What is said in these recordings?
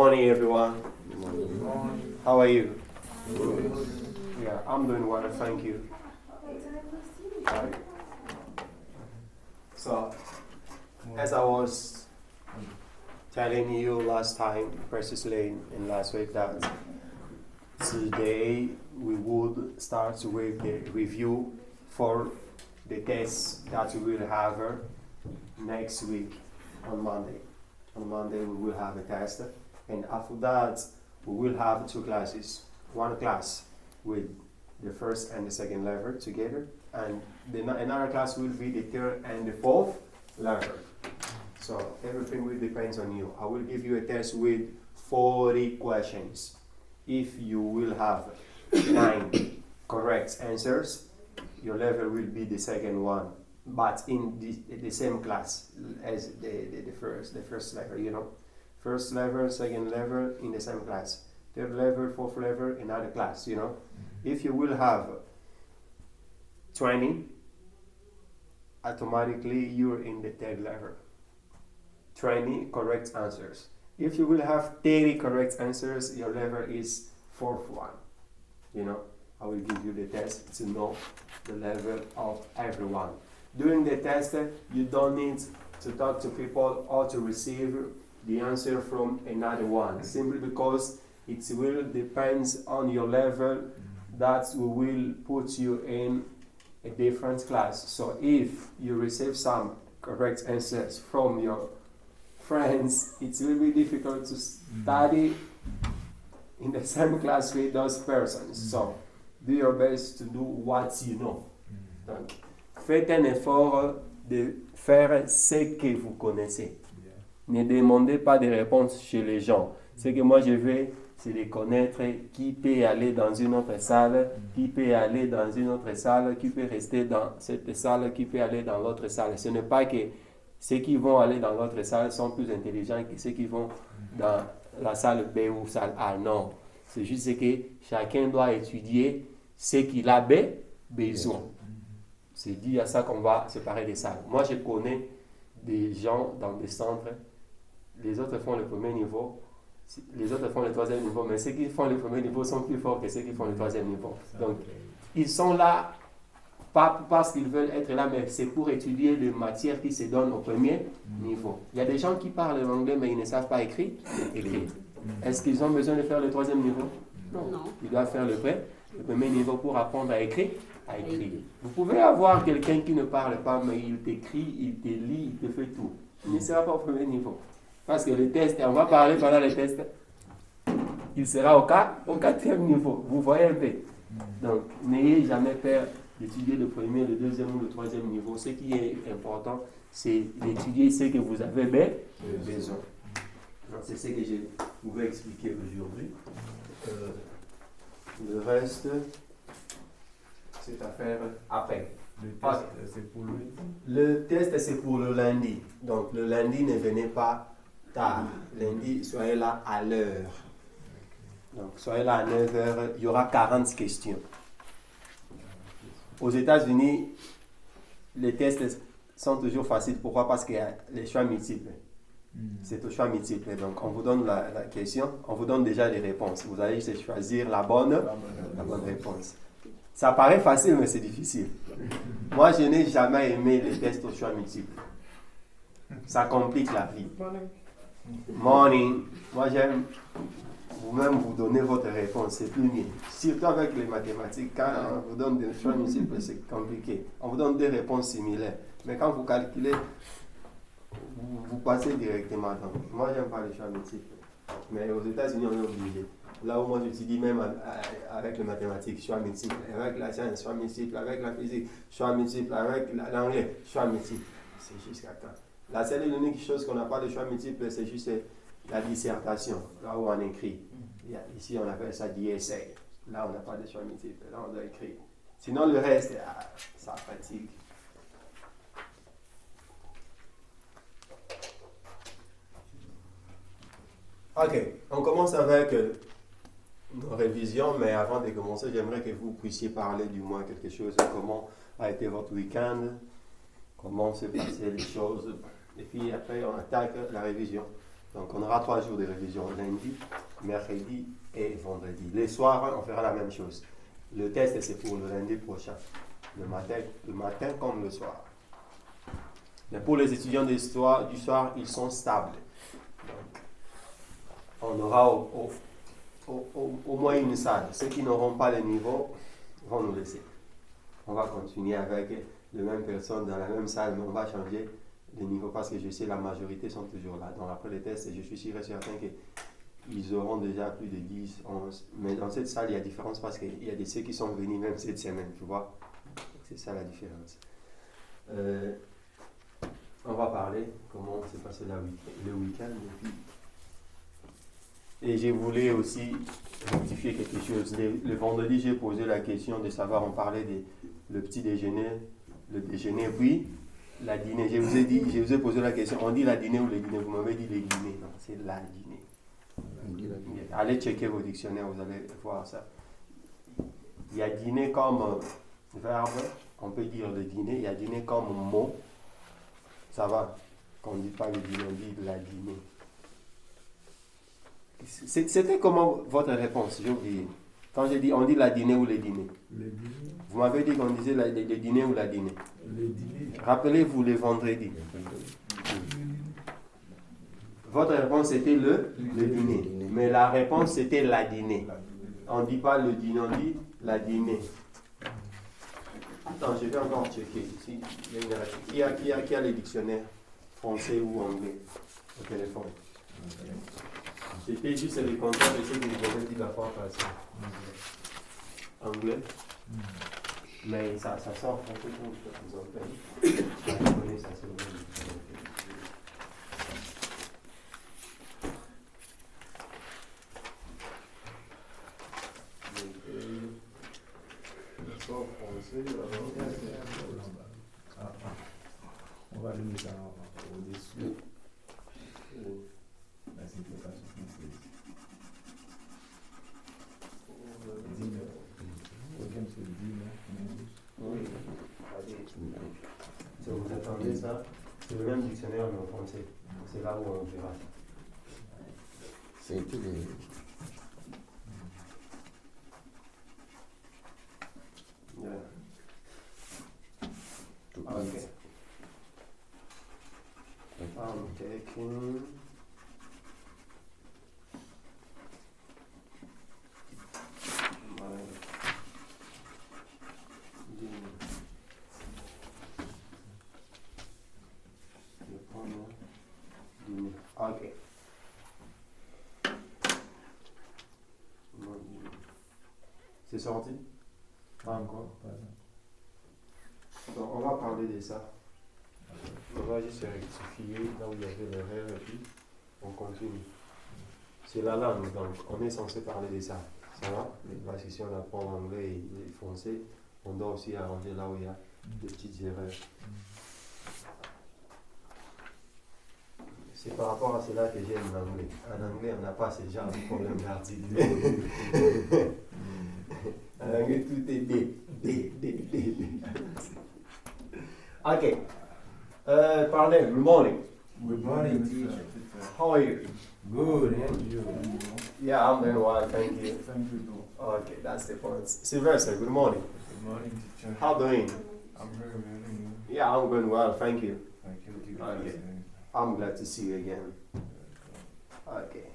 morning, everyone. Good morning. How are you? Good. Yeah, I'm doing well, thank you. So, as I was telling you last time, precisely in last week, that today we would start with the review for the tests that we will have next week on Monday. On Monday we will have a test, and after that we will have two classes. One class with the first and the second level together, and another class will be the third and the fourth level. So everything will depend on you. I will give you a test with 40 questions. If you will have 9 correct answers, your level will be the second one, but in the same class as the first level, you know. First level, second level in the same class. Third level, fourth level, another class, you know. If you will have 20, automatically you're in the third level. 20 correct answers. If you will have 30 correct answers, your level is fourth one. You know, I will give you the test to know the level of everyone. During the test, you don't need to talk to people or to receive the answer from another one, simply because it will depend on your level that we will put you in a different class. So if you receive some correct answers from your friends, it will be difficult to study in the same class with those persons. So do your best to do what you know. Donc, faites un effort de faire ce que vous connaissez. Ne demandez pas de réponses chez les gens. Ce que moi je veux, c'est de connaître qui peut aller dans une autre salle, qui peut aller dans une autre salle, qui peut rester dans cette salle, qui peut aller dans l'autre salle. Ce n'est pas que ceux qui vont aller dans l'autre salle sont plus intelligents que ceux qui vont dans la salle B ou salle A. Non. C'est juste que chacun doit étudier ce qu'il a besoin. C'est dit à ça qu'on va séparer des salles. Moi, je connais des gens dans des centres, les autres font le premier niveau, les autres font le troisième niveau, mais ceux qui font le premier niveau sont plus forts que ceux qui font le troisième niveau. Donc, ils sont là, pas parce qu'ils veulent être là, mais c'est pour étudier les matières qui se donnent au premier niveau. Il y a des gens qui parlent l'anglais, mais ils ne savent pas écrire. Est-ce qu'ils ont besoin de faire le troisième niveau? Non. Ils doivent faire le premier niveau pour apprendre à écrire. Vous pouvez avoir quelqu'un qui ne parle pas, mais il t'écrit, il te lit, il te fait tout. Il ne sera pas au premier niveau. Parce que le test, on va parler pendant le test, il sera au quatrième niveau. Vous voyez un peu. Donc, n'ayez jamais peur d'étudier le premier, le deuxième ou le troisième niveau. Ce qui est important, c'est d'étudier ce que vous avez besoin. C'est ce que je pouvais expliquer aujourd'hui. Le reste, c'est à faire après. Le test, c'est pour lundi? Le test, c'est pour le lundi. Donc, le lundi, ne venez pas tard. Lundi, soyez là à l'heure. Donc, soyez là à 9h. Il y aura 40 questions. Aux États-Unis, les tests sont toujours faciles. Pourquoi? Parce qu'il y a les choix multiples. C'est au choix multiple. Donc, on vous donne la question, on vous donne déjà les réponses. Vous allez juste choisir la bonne réponse. Ça paraît facile, mais c'est difficile. Moi, je n'ai jamais aimé les tests au choix multiple. Ça complique la vie. Morning. Moi, j'aime vous-même vous donner votre réponse. C'est plus mieux. Surtout avec les mathématiques, quand on vous donne des choix multiples, c'est compliqué. On vous donne des réponses similaires. Mais quand vous calculez, vous passez directement. Donc, moi, j'aime pas les choix multiples. Mais aux États-Unis, on est obligé. Là où moi, j'étudie même avec les mathématiques, choix multiple. Avec la science, choix multiple. Avec la physique, choix multiple. Avec l'anglais, choix multiple. C'est jusqu'à quand? La seule et l'unique chose qu'on n'a pas de choix multiple, c'est juste la dissertation. Là où on écrit. Ici, on appelle ça the essay. Là, on n'a pas de choix multiple. Là, on doit écrire. Sinon, le reste, ça fatigue. Ok, on commence avec nos révisions, mais avant de commencer, j'aimerais que vous puissiez parler du moins quelque chose. Comment a été votre week-end? Comment s'est passé les choses? Et puis après, on attaque la révision. Donc, on aura 3 jours de révision, lundi, mercredi et vendredi. Les soirs, on fera la même chose. Le test, c'est pour le lundi prochain, le matin comme le soir. Mais pour les étudiants d'histoire du soir, ils sont stables. Donc, on aura au moins une salle. Ceux qui n'auront pas le niveau vont nous laisser. On va continuer avec les mêmes personnes dans la même salle, mais on va changer de niveau parce que je sais la majorité sont toujours là. Donc après les tests, je suis sûr et certain qu'ils auront déjà plus de 10, 11. Mais dans cette salle, il y a différence parce qu'il y a de ceux qui sont venus même cette semaine, tu vois. C'est ça la différence. On va parler comment s'est passé le week-end. Et je voulais aussi rectifier quelque chose. Le vendredi, j'ai posé la question de savoir, on parlait de le petit déjeuner, le déjeuner, puis la dîner. Je vous ai posé la question, on dit la dîner ou le dîner? Vous m'avez dit le dîner. Non, c'est la dîner. Allez checker vos dictionnaires, vous allez voir ça. Il y a dîner comme verbe, on peut dire le dîner. Il y a dîner comme mot. Ça va, quand on ne dit pas le dîner, on dit la dîner. C'était comment votre réponse? J'ai oublié. Quand j'ai dit, on dit la dîner ou le dîner? Le dîner. Vous m'avez dit qu'on disait le dîner ou la dîner? Le dîner. Rappelez-vous le vendredi. Votre réponse c'était le dîner. Mais la réponse c'était la dîner. On ne dit pas le dîner, on dit la dîner. Attends, je vais encore checker ici. Qui a les dictionnaires français ou anglais au téléphone? C'était juste les contrats de ce que vous avez dit la fois passée. Anglais. Mais ça sort français comme je vous en prie. Je connais ça, c'est vrai. On va le mettre au-dessus. La simplification française. Dîner. Quelqu'un se dit là. Oui. Si vous entendez ça, c'est le même dictionnaire mais en français. C'est là où on verra. C'est tout les... Yeah. Tout Okay. I'm taking. Ok. C'est sorti? Pas encore. Donc on va parler de ça. On va juste rectifier là où il y avait l'erreur et puis on continue. C'est la langue, donc on est censé parler de ça. Ça va? Parce que si on apprend l'anglais et le français, on doit aussi arranger là où il y a des petites erreurs. C'est par rapport à cela que j'aime l'anglais. En anglais, on n'a pas ce genre de problème d'articulation. En anglais, tout est D. Ok. Parlez, good morning. Good morning, teacher. How are you? Good, and you? Yeah, I'm doing well, thank you. Thank you, too. Okay, that's the point. Sylvester, good morning. Good morning, teacher. How doing? I'm very well, and you? Yeah, I'm doing well, thank you. Thank you, teacher. Okay. I'm glad to see you again. Okay.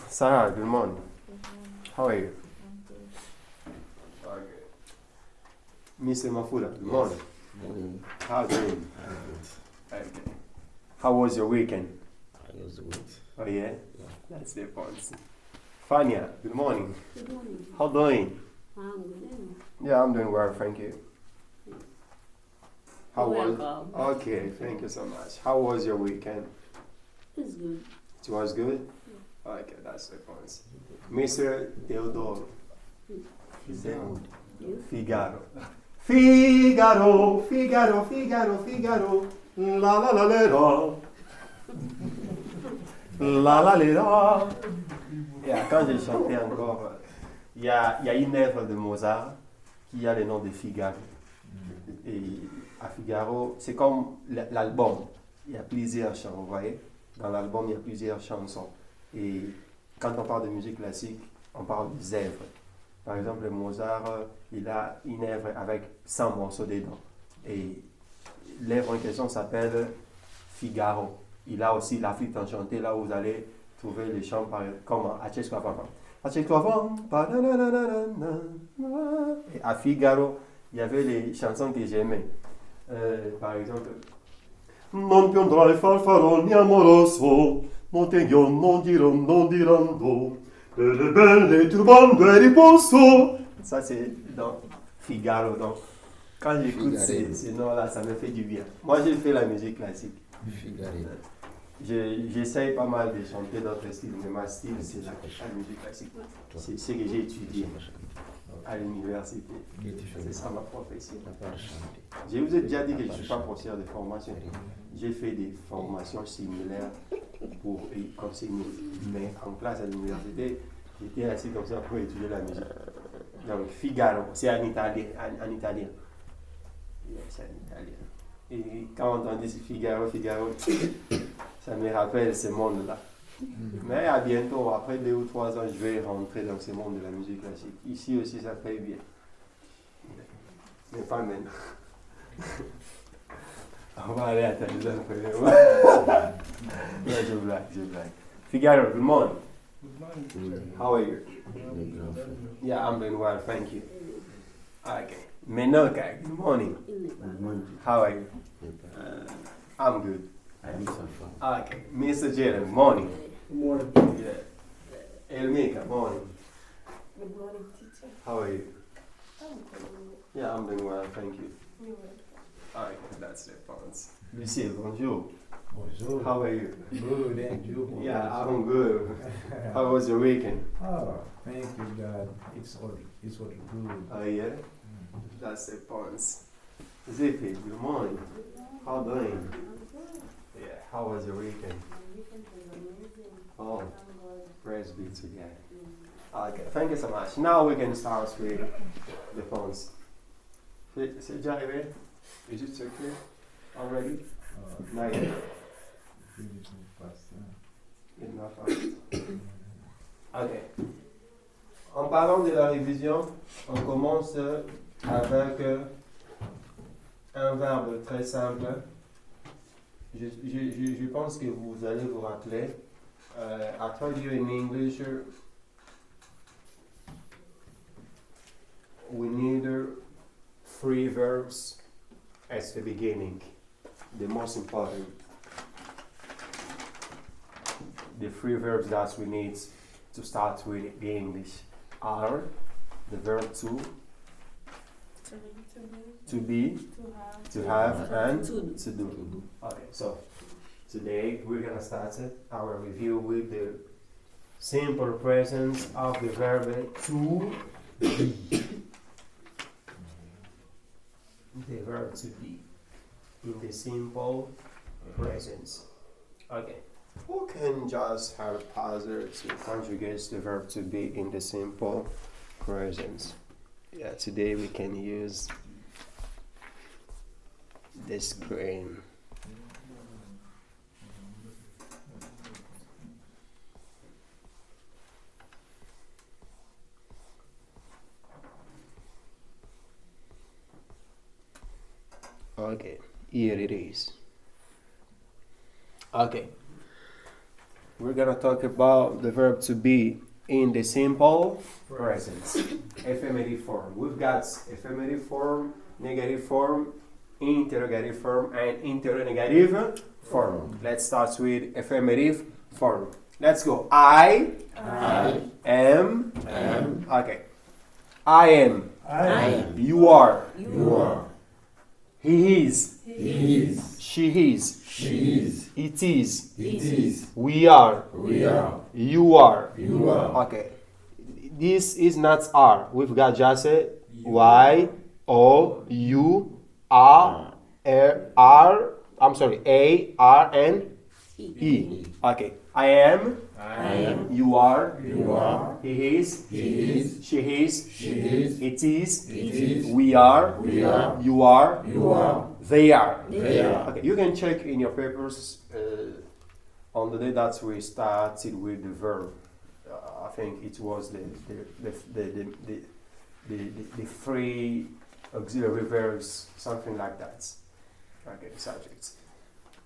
Sarah, good morning. How are you? Okay. Mr. Mafuda, good morning. Morning. How are you doing? Okay. How was your weekend? I was good. Oh yeah? Yeah. That's the point. Fania, good morning. Good morning. How doing? I'm good. Yeah, I'm doing well, thank you. How was? Welcome. Okay, thank you so much. How was your weekend? It's good. It was good? Okay, that's the point. Mr. Theodore. It's good. You? Figaro. Figaro, Figaro, Figaro, Figaro. La la la la la. La la la la. Yeah, quand j'ai chanté encore, il y a une œuvre de Mozart qui a le nom de Figaro. Et à Figaro, c'est comme l'album. il y a plusieurs chants, vous voyez. Dans l'album, il y a plusieurs chansons. Et quand on parle de musique classique, on parle des œuvres. Par exemple, Mozart, il a une œuvre avec 100 morceaux dedans. Et l'œuvre en question s'appelle Figaro. Il a aussi la flûte enchantée, là où vous allez trouver les chants comme Acescoavam. Acescoavam, et à Figaro, il y avait les chansons que j'aimais. Par exemple, Non piondrà il farfallone amoroso, non tegno, non dirando, le belle turbando e riposo. Ça, c'est dans Figaro. Donc, quand j'écoute ces noms-là, ça me fait du bien. Moi, j'ai fait la musique classique. Figaré. J'essaye pas mal de chanter d'autres styles, mais ma style, c'est la musique classique. C'est ce que j'ai étudié à l'université. C'est ça ma profession. Je vous ai déjà dit que je ne suis pas professeur de formation. J'ai fait des formations similaires pour enseigner. Mais en classe à l'université, j'étais assis comme ça pour étudier la musique. Donc Figaro, c'est en italien. C'est en italien. Et quand on dit Figaro, ça me rappelle ce monde-là. Mais à bientôt, après 2 ou 3 ans, je vais rentrer dans ce monde de la musique classique. Ici aussi, ça fait bien. Mais pas maintenant. On va aller à ta deuxième première. Je blague. Figaro, good morning. Good morning, teacher. How are you? Yeah, I'm doing well, thank you. Okay. Menoka, good morning. How are you? I'm good. Okay. Mr. Jalen, morning. Good morning. Yeah. Elmika, morning. Good morning, teacher. How are you? I'm good. Yeah, I'm doing well, thank you. You're welcome. Okay, that's the response. Lucille, bonjour. Bonjour. How are you? Good, and you? Yeah, I'm good. How was your weekend? Oh, thank you, God. It's all good. Oh, yeah? That's the response. Zippy, good morning. How doing? Yeah, how was your weekend? Oh, praise be to God. Okay, thank you so much. Now we can start with the phones. C'est déjà arrivé? Is it secure already? Not yet. Beautiful pastor. Enough fast. Ok. En parlant de la révision, on commence avec un verbe très simple. Je pense que vous allez vous rappeler. I told you in English, we need 3 verbs at the beginning. The most important. The 3 verbs that we need to start with the English are the verb to be, to have, and to do. Okay, so today we're gonna start our review with the simple presence of the verb to be. The verb to be in the simple presence. Okay. Who can just help us to conjugate the verb to be in the simple presence? Yeah, today we can use the screen. Okay, here it is. Okay. We're gonna talk about the verb to be in the simple presence. Ephemeral form. We've got ephemeral form, negative form, interrogative form, and interrogative form. Let's start with ephemeral form. Let's go. I am. Okay. I am. You are. He is. She is. It is. We are. You are. Okay. This is not are. We've got just a Y, O, U, R, R. I'm sorry. A, R, and E. Okay. I am. You are. He is. She is. It is. We are. You are. They are. They are. Okay, you can check in your papers on the day that we started with the verb. I think it was the three auxiliary verbs, something like that. Okay, subjects.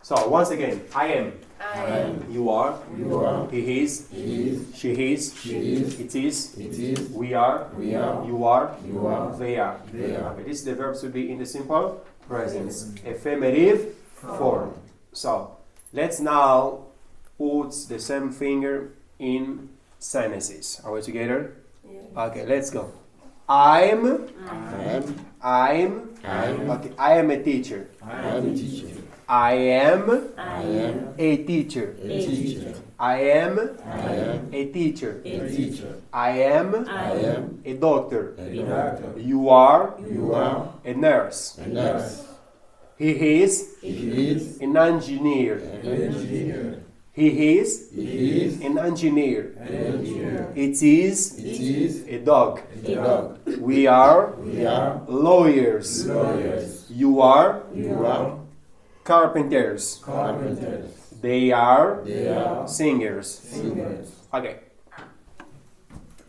So once again, I am. I am. You are. You are. He is. He is. She is. She is. It is. It is. We are. We are. You are. You are. They are. They are. Okay, this the verbs to be in the simple present, ephemeral form. So let's now put the same finger in sentences. Are we together? Yeah. Okay, let's go. I'm. I'm Okay, I am a teacher. I am a teacher. I am I am a teacher. A teacher. I am I am a teacher. A teacher. I am I am a doctor. A doctor. You are You are a nurse. a nurse. He is He is an engineer. An engineer. He is He is an engineer. An engineer. It is It is a dog. a dog. We are We are lawyers. Lawyers. You are You are carpenters. Carpenters. They are They are singers. Singers. Okay.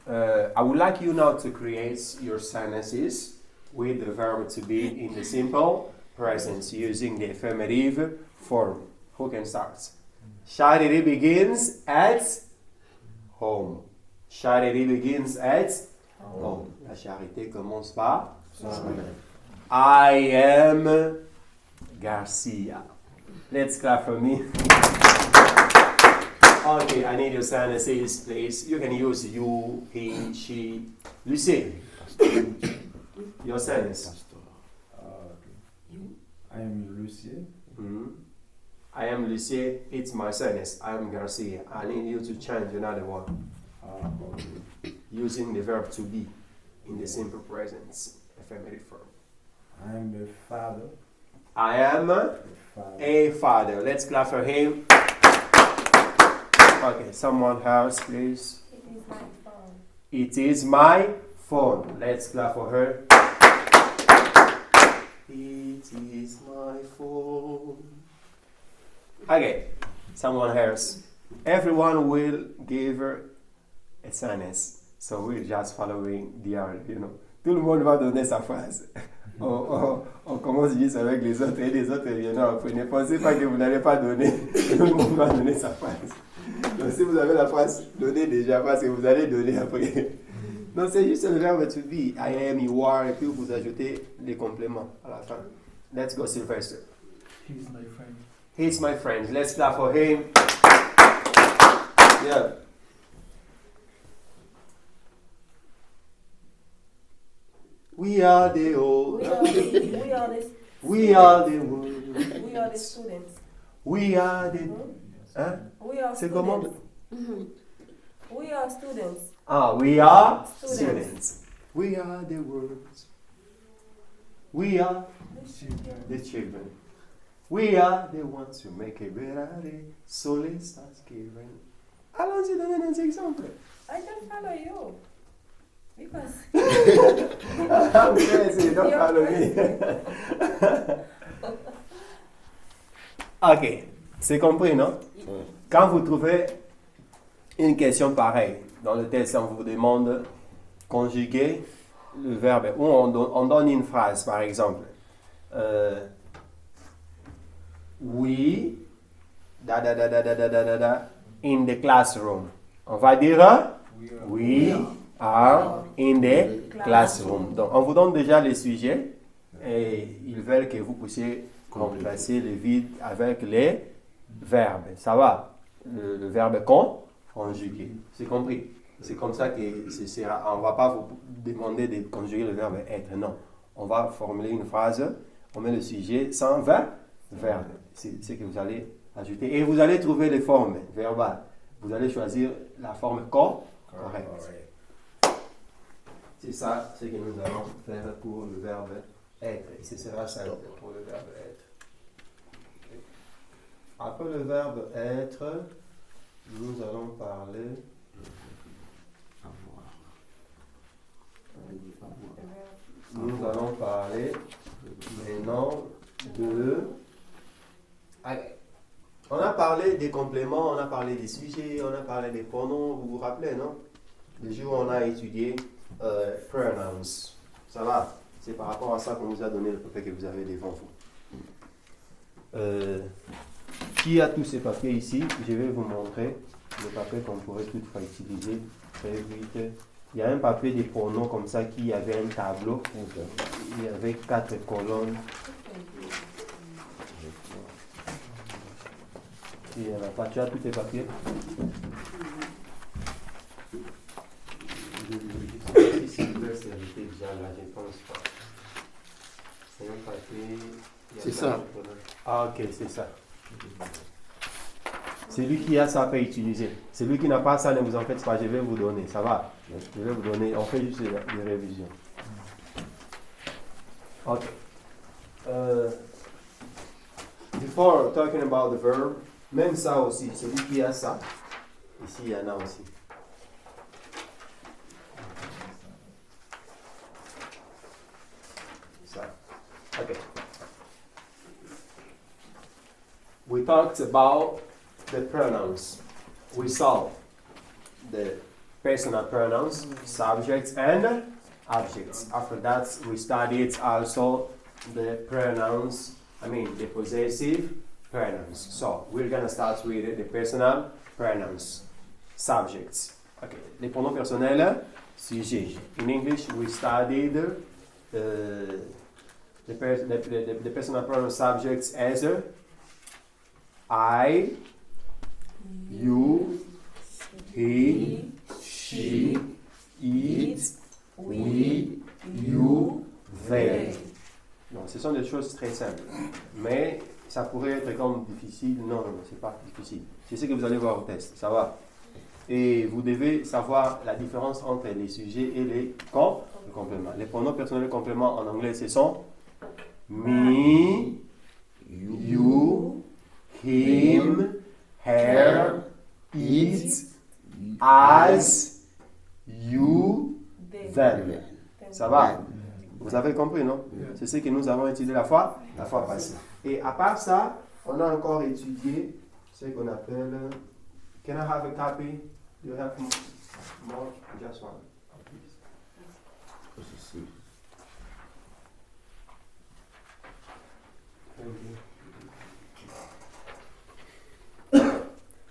I would like you now to create your sentences with the verb to be in the simple present using the ephemeral form. Who can start? Charity begins at home. Charity begins at home. La charité commence par I am Garcia. Let's clap for me. Okay, I need your sentences, please. You can use you, he, she. Lucie, your sentence. I am Lucie. Mhm. I am Lucie. It's my sentence. I am Garcia. I need you to change another one Okay. using the verb to be in the simple present, ephemeral form. I am the father. I am The father. a father. Let's clap for him. Okay, someone else, please. It is my phone. It is my phone. Let's clap for her. It is my phone. Okay, someone else. Everyone will give her a sentence. So we're just following the order, you know. Tout le monde va donner sa phrase. On commence juste avec les autres et les autres viennent après. Ne pensez pas que vous n'allez pas donner. Tout le monde va donner sa phrase. Donc si vous avez la phrase, donnez déjà parce que vous allez donner après. Non, c'est juste le verbe to be. I am, you are, et puis vous ajoutez les compléments à la fin. Let's go, Sylvester. He's my friend. He's my friend. Let's clap for him. Yeah. We are the old. We are the We are the world. we are the students. We are the. Hein? We are C'est comment? students. We are students. Ah, we are Students. students. We are the world. We are the children. We are the ones who make a better day. So let's start giving. Allons-y, donnez des exemples. I can follow you. Because I'm crazy, don't You're follow me. Ok, c'est compris, non? Quand vous trouvez une question pareille, dans le test, on vous demande conjuguer le verbe, ou on donne une phrase, par exemple. We, da da da da da da da da da, in the classroom. On va dire we are in the classroom. Donc, on vous donne déjà les sujets et ils veulent que vous puissiez remplacer le vide avec les verbes. Ça va? Le verbe conjuguer. C'est compris? C'est comme ça que ce sera. On ne va pas vous demander de conjuguer le verbe être. Non. On va formuler une phrase. On met le sujet sans verbe. C'est ce que vous allez ajouter. Et vous allez trouver les formes verbales. Vous allez choisir la forme correcte. C'est ça ce que nous allons faire pour le verbe être. Et ce sera simple pour le verbe être. Après le verbe être, nous allons parler maintenant de parlé des compléments, on a parlé des sujets, on a parlé des pronoms, vous vous rappelez, non? Le jour où on a étudié pronouns. Ça va? C'est par rapport à ça qu'on vous a donné le papier que vous avez devant vous. Qui a tous ces papiers ici? Je vais vous montrer le papier qu'on pourrait toutefois utiliser très vite. Il y a un papier des pronoms comme ça qui avait un tableau. Il y avait 4 colonnes. Il n'y en a pas. Tu as tous tes papiers? Je sais pas si c'est ouvert, c'est arrêté déjà là, je ne pense pas. C'est un papier. Il y a C'est plein ça. de colonnes. Ah, ok, c'est ça. Celui qui a ça peut utiliser. Celui qui n'a pas ça, ne vous en faites pas, je vais vous donner. Ça va? Je vais vous donner. On fait juste des révisions. Ok. Before talking about the verb, même ça aussi, celui qui a ça, ici il y en a aussi. Ça. Ok. We talked about the pronouns. We saw the personal pronouns, subjects and objects. After that, we studied also the pronouns, the possessive pronouns. So, we're going to start with the personal pronouns, subjects. Okay, les pronoms personnels, sujet. In English, we studied the personal pronoun subjects as I, you, he, she, it, we, you, they. Donc, ce sont des choses très simples. Mais ça pourrait être comme difficile. Non, c'est pas difficile. C'est ce que vous allez voir au test. Ça va. Et vous devez savoir la différence entre les sujets et les compléments. Les pronoms personnels compléments en anglais, ce sont me, you, him, her, it, as, you, them. Ça va? Vous avez compris, non? C'est ce que nous avons étudié la fois passée. Et à part ça, on a encore étudié ce qu'on appelle... Can I have a copy? Do you have more? Just one.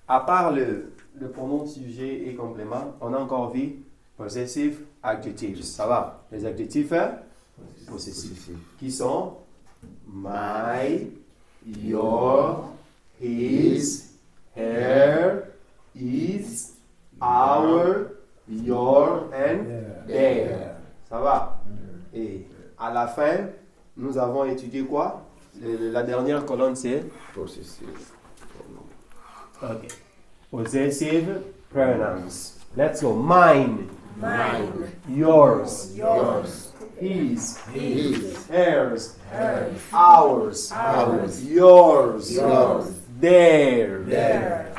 À part le pronom sujet et complément, on a encore vu possessive adjectives. Ça va? Les adjectifs possessifs. Qui sont my, your, his, her, is, our, your, and their. Ça va? Et à la fin, nous avons étudié quoi? La dernière colonne, c'est Possessive. okay. Possessive pronouns. Let's go. Mine. Mine. Yours. Yours. His. His. Hers. Hers. Ours. Ours. Yours. Yours. Their. Their.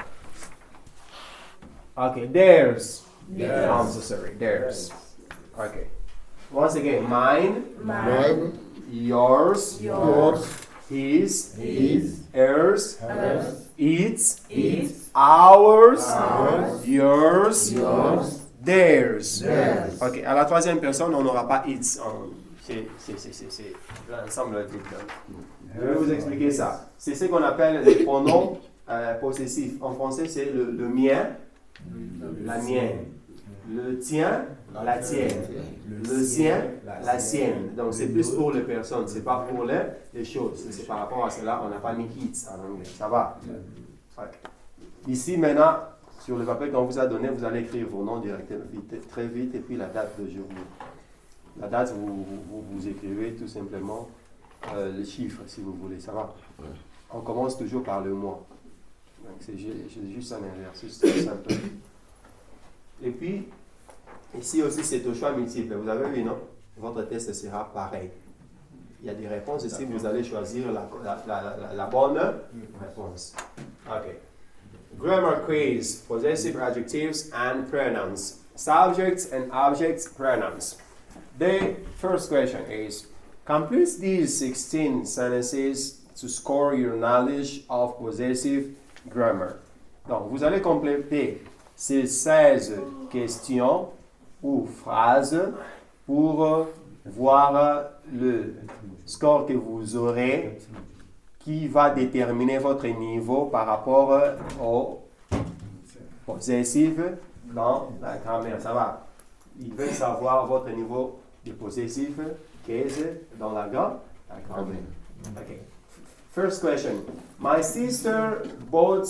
Okay. Theirs. Theirs. I'm so sorry. Theirs. Okay. Once again. Mine. Mine. Yours. Yours. His. His. Hers. Hers. Its. Its. Ours. Ours. Yours. Yours. Theirs. Theirs. Ok, à la troisième personne, on n'aura pas its. C'est l'ensemble des termes. Je vais vous expliquer ça. C'est ce qu'on appelle les pronoms possessifs. En français, c'est le mien, la mienne, le tien, la tienne, le sien, la sienne. Donc, c'est plus pour les personnes, c'est pas pour les choses. C'est par rapport à cela, on n'a pas mis its en anglais. Ça va? Ok. Ici, maintenant, sur le papier qu'on vous a donné, vous allez écrire vos noms directement, très vite, et puis la date de jour. La date, vous écrivez tout simplement les chiffres, si vous voulez. Ça va? Ouais. On commence toujours par le mois. Donc, c'est juste un exercice très simple. Et puis, ici aussi, c'est au choix multiple. Vous avez vu, non? Votre test sera pareil. Il y a des réponses ici, vous allez choisir la bonne réponse. OK. Grammar quiz, possessive adjectives and pronouns. Subjects and objects pronouns. The first question is, complete these 16 sentences to score your knowledge of possessive grammar. Donc, vous allez compléter ces 16 questions ou phrases pour voir le score que vous aurez qui va déterminer votre niveau par rapport au possessif dans la grammaire. Ça va? Il veut savoir votre niveau de possessif case dans la grammaire. Okay. First question. My sister bought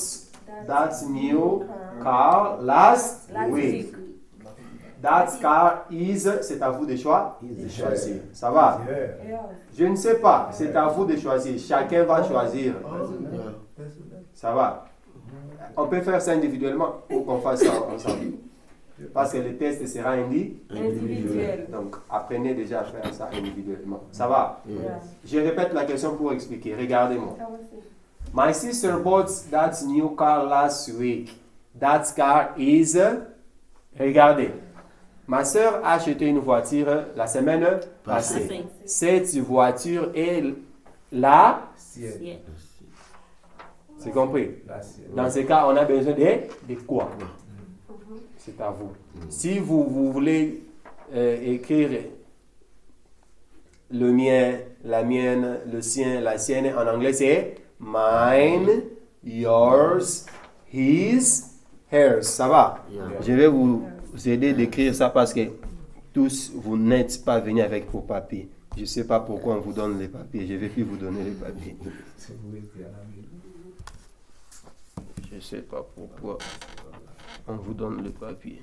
that new car last week. That car is, c'est à vous de choisir. Ça va? Yeah. Yeah. Je ne sais pas, c'est à vous de choisir. Chacun va choisir. Yeah. Ça va? On peut faire ça individuellement ou qu'on fasse ça ensemble. Parce que le test sera Individuel. Donc, apprenez déjà à faire ça individuellement. Ça va? Yeah. Je répète la question pour expliquer. Regardez-moi. How was it? My sister bought that new car last week. That car is... Regardez. Ma sœur a acheté une voiture la semaine passée. Passé. Cette voiture est là. Ciel. Yeah. C'est compris? La ciel. Dans ce cas, on a besoin de quoi? C'est à vous. Si vous voulez écrire le mien, la mienne, le sien, la sienne, en anglais c'est mine, yours, his, hers. Ça va? Yeah. Je vais vous aider d'écrire ça parce que tous, vous n'êtes pas venus avec vos papiers. Je ne sais pas pourquoi on vous donne les papiers. Je ne vais plus vous donner les papiers. Si vous étiez en Amérique. Je ne sais pas pourquoi on vous donne les papiers.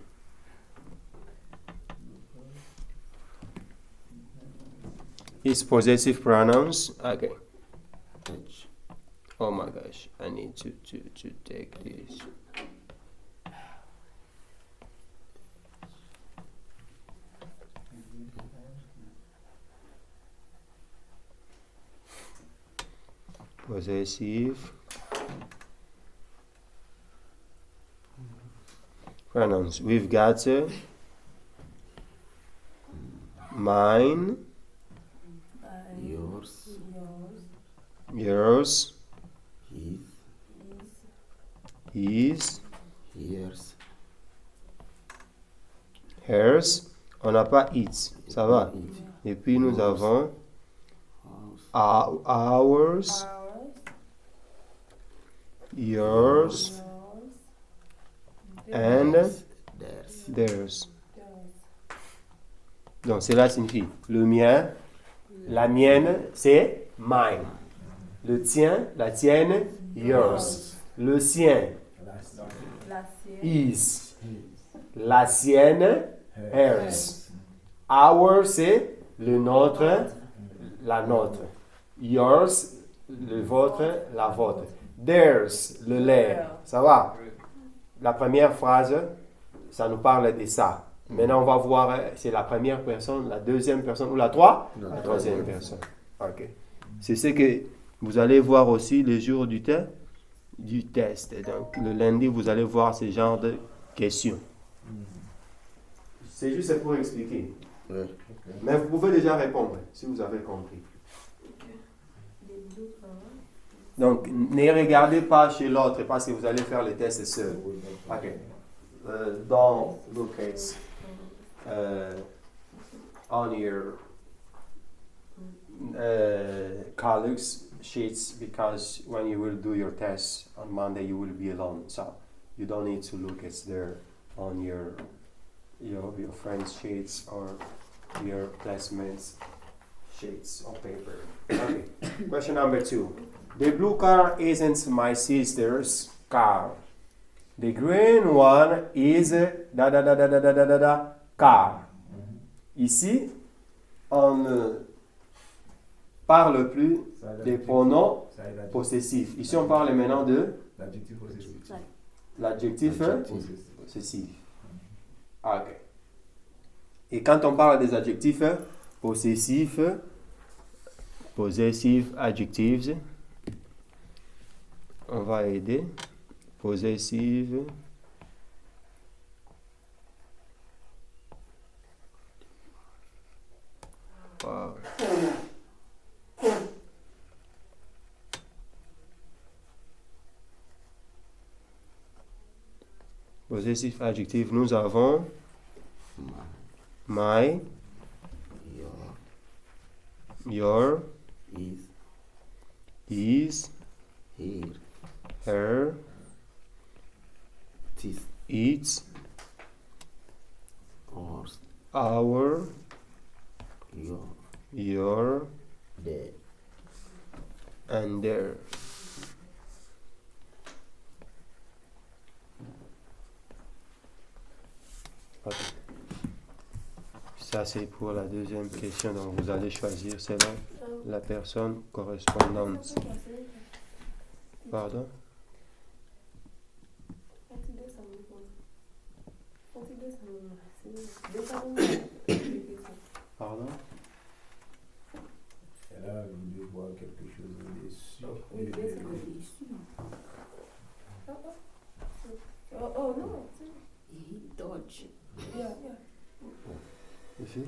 Is possessive pronouns. Okay. H. Oh my gosh, I need to take this. Possessive pronouns. We've got mine, Yours. yours, His. his, Hers. hers. On n'a pas its. Ça va? It. Et puis nous avons House. ours, yours, and Theirs. theirs. Donc cela signifie le mien, la mienne, c'est mine. Le tien, la tienne, yours. Le sien, La ciel. La sienne. is. La sienne, hers. Our, c'est le nôtre, la nôtre. Yours, le vôtre, la vôtre. Theirs, le leur. Ça va? La première phrase, ça nous parle de ça. Maintenant, on va voir, c'est la première personne, la deuxième personne ou la troisième personne. Ok. C'est ce que vous allez voir aussi le jour du test. Donc, le lundi, vous allez voir ce genre de questions. C'est juste pour expliquer. Ouais. Mais vous pouvez déjà répondre si vous avez compris. Donc, ne regardez pas chez l'autre parce que vous allez faire le test seul. Ok. Don't look at on your colleagues' sheets because when you will do your test on Monday you will be alone. So you don't need to look at there on your friends' sheets or your classmates' sheets of paper. Okay. Question number 2. The blue car isn't my sister's car. The green one is da da da da da da da da da car. Ici, on ne parle plus des pronoms Ça est l'adjectif. possessifs. Ici, on parle maintenant de L'adjectif possessif. l'adjectif Adjectif. possessif. Ok. Et quand on parle des adjectifs possessifs, possessive adjectives, on va aider. Possessive. Wow. Possessif adjectif, nous avons My, my, your, is, is, here, her, this, its, ours, our, your, your, their. and their. Ok. Ça c'est pour la deuxième question, donc vous allez choisir celle-là, la personne correspondante. Pardon? Pardon? Elle a voulu voir quelque chose dessus. Oh, no. Dodge. Yeah. Ici?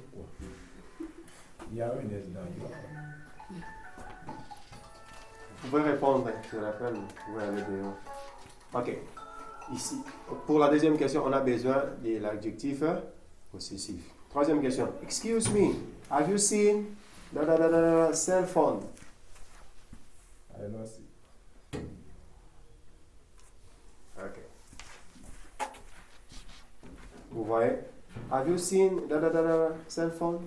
Yahweh is not Vous pouvez répondre, je l'appelle, vous pouvez aller dehors. Ok. Ici, pour la deuxième question, on a besoin de l'adjectif possessif. Troisième question. Excuse me, have you seen cell phone? I don't see. Ok. Vous voyez? Have you seen cell phone?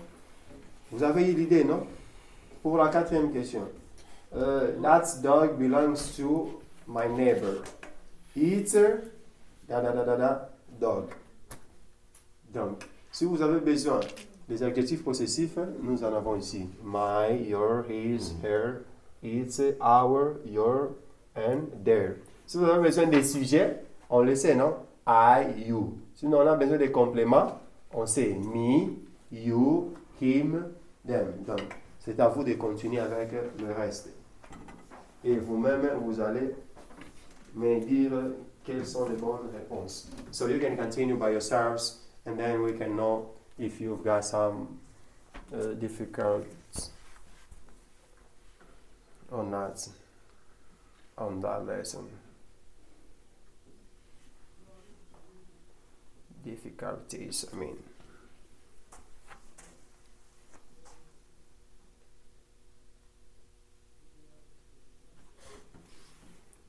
Vous avez eu l'idée, non? Pour la quatrième question. That dog belongs to my neighbor. It's dog. Donc, si vous avez besoin des adjectifs possessifs, nous en avons ici. My, your, his, her, its, our, your, and their. Si vous avez besoin des sujets, on le sait, non? I, you. Si on a besoin des compléments, on sait me, you, him, them. Donc, c'est à vous de continuer avec le reste. Et vous-même, vous allez me dire quelles sont les bonnes réponses. So you can continue by yourselves, and then we can know if you've got some difficulties or not on that lesson. Difficulties, I mean.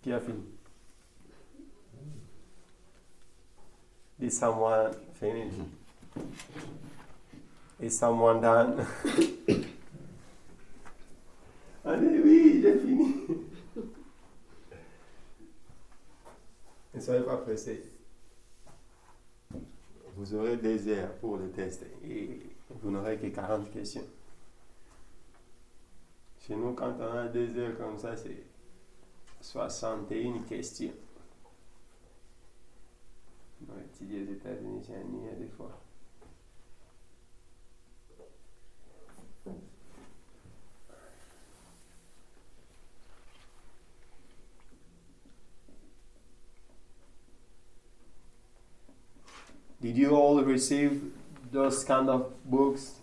Qui a fini? Did someone finish? Is someone done? Allez, oui, j'ai fini. Ne soyez pas pressés. Vous aurez des heures pour le test et vous n'aurez que 40 questions. Chez nous, quand on a 2 heures comme ça, c'est 61 questions. On a étudié aux États-Unis, c'est un niais des fois. Did you all receive those kind of books?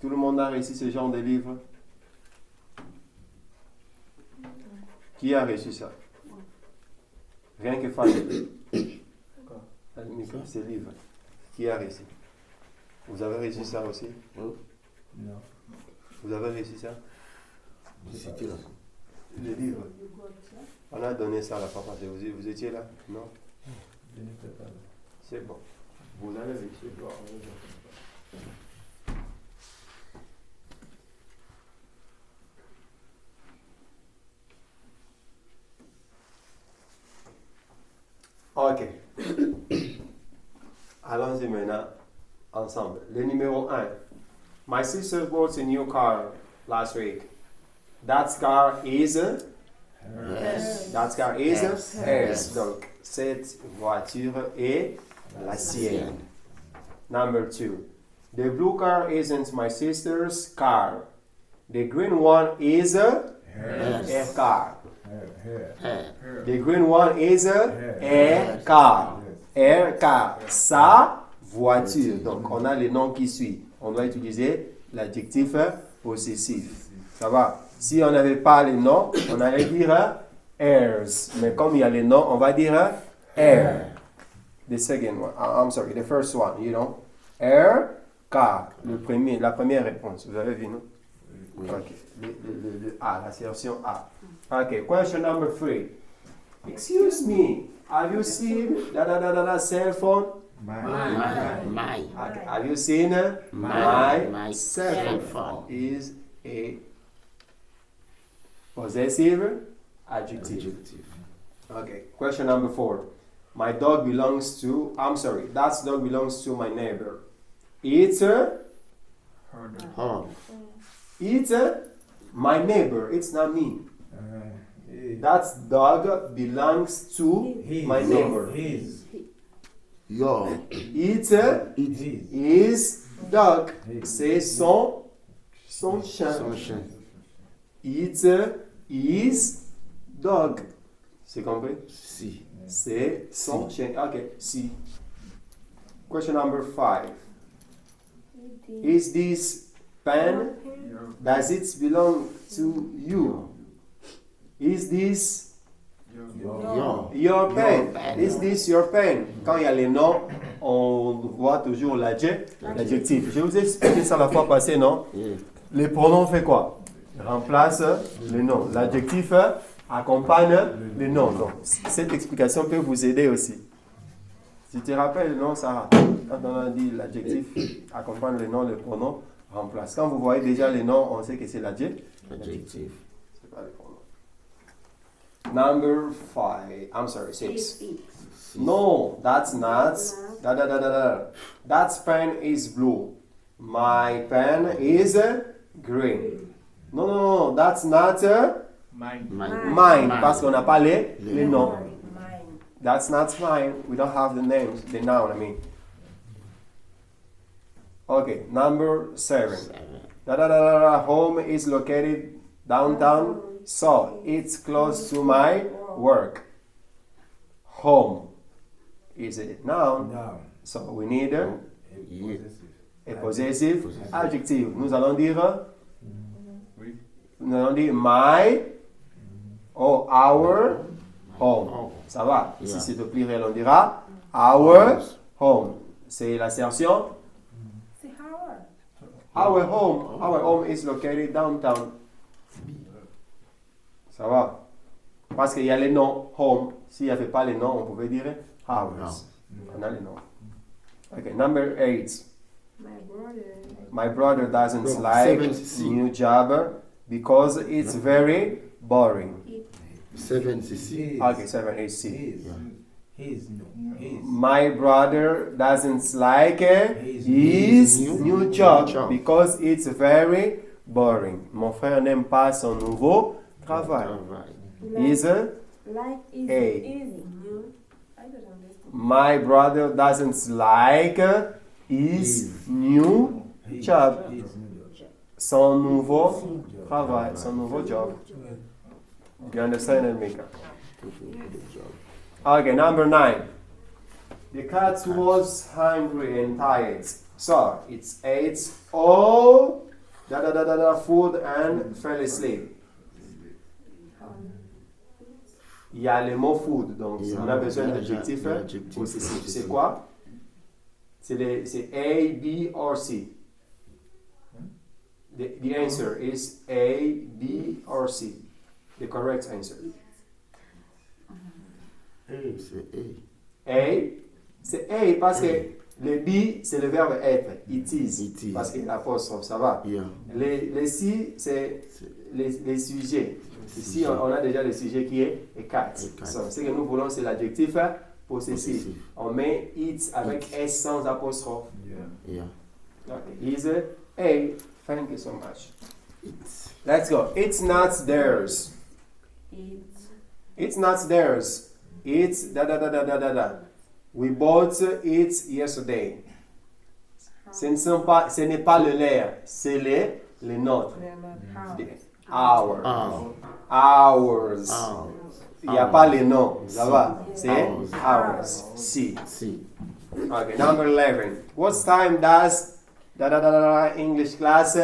Tout le monde a reçu ce genre de livres? Qui a reçu ça? Rien que Fanny. Ce livre. Qui a reçu? Vous avez reçu ça aussi? Non. Vous avez reçu ça? C'était là. Le livre. On a donné ça à la papa. Vous étiez là? Non? Je n'étais pas là. C'est bon. Vous avez reçu. Ok. Allons-y maintenant ensemble. Le numéro 1. My sister bought a new car last week. That car is Yes. That car is Hers. hers. Donc, cette voiture est la sienne. Number 2. The blue car isn't my sister's car. The green one is her car. Here. The green one is her car. Her car. Sa voiture. Donc, on a les noms qui suivent. On doit utiliser l'adjectif possessif. Ça va? Si on n'avait pas les noms, on allait dire hers. Mais comme il y a les noms, on va dire her. The second one. I'm sorry, the first one, you know. R, K. La première réponse. Vous avez vu, non? Oui. Ok. Le A, l'assertion A. Ok, question number 3. Excuse me, have you seen cell phone? My. Okay. Have you seen my cell phone? Is a possessive adjective. Adjective. Okay. Question number 4. My dog belongs to. I'm sorry. That dog belongs to my neighbor. It's Home. my neighbor. It's not me. His. That dog belongs to my neighbor. His. Your. It's His. his dog. His. C'est son chien. Son chien. It's his dog. C'est compris? Si. C'est son chien. Okay. Si. Question number 5. Is this pen? Does it belong to you? Is this Your. your pen? pen. Is this your pen? Quand il y a les noms, on voit toujours l'adjectif. Je vous ai expliqué ça la fois passée, non? Yeah. Les pronoms fait quoi? Remplace les noms. L'adjectif accompagne les noms. Donc, cette explication peut vous aider aussi. Si tu te rappelles, non, Sarah, quand on a dit l'adjectif accompagne les noms, les pronoms remplace. Quand vous voyez déjà les noms, on sait que c'est l'adjectif. Adjective. C'est pas les pronoms. Number 5. I'm sorry, 6. No, that's not. That pen is blue. My pen is green. No, that's not Mine. mine. Parce qu'on n'a pas les noms. Mine. That's not mine. We don't have the names, the noun, I mean. Okay, number 7. Home is located downtown, so it's close to my work. Home is a noun, Noun. so we need a Yeah. possessive adjective. Nous allons dire, Oui. nous allons dire my or our home. Ça va? Yeah. Si c'est au pluriel, on dira our home. C'est l'assertion. C'est Howard. Our home is located downtown. Ça va? Parce qu'il y a les noms home. S'il n'y avait pas les noms, on pouvait dire ours. On a les noms. Okay, number 8. My brother. My brother doesn't No, like 7C. new job because it's very boring. 7cc. Okay, 7, 8, C. His. His. No. His. My brother doesn't like his new job because it's very boring. Mon frère n'aime pas son nouveau travail. Alright. Is Like is A. easy. You. I don't understand. my brother doesn't like his new His. job. His. Son nouveau travail, son nouveau job. You understand, Elmika? Okay, number 9. The cat was hungry and tired, so it ate all food and fell asleep. Il y a le mot food, donc on a besoin d'adjectif possessif. C'est quoi? C'est A, B or C. The answer is A, B or C. The correct answer. C'est A. A, c'est A parce que le B, c'est le verbe être. It is. It is. Parce que l'apostrophe, ça va. Yeah. Les C, c'est les sujets. Ici, on a déjà le sujet qui est cat. A cat. So, ce que nous voulons, c'est l'adjectif possessif. Possessif. On met it avec S sans apostrophe. Yeah. Yeah. Okay. Is A. Thank you so much. It's. Let's go. It's not theirs. It's not theirs. It's We bought it yesterday. Ce n'est pas le leur, c'est les nôtres. They're not The- Howard. Ours. Ours. Ours. Ours. Il n'y a pas les noms, ça va. C'est Ours. ours. Si. Si. Okay, number 11. What time does English class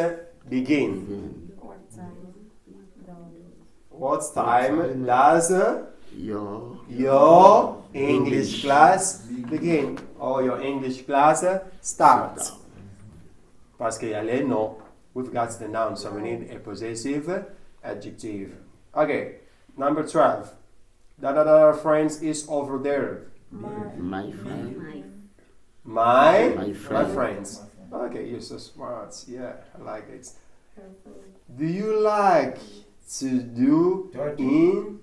begin? What time? What time does Your English class begin. Or your English class starts. Parce qu'il y a les noms. We've got the noun, so we need a possessive adjective. Okay, number 12. Da friends is over there. My friend. My My friend. friends. Okay, you're so smart. Yeah, I like it. Do you like to do 30. in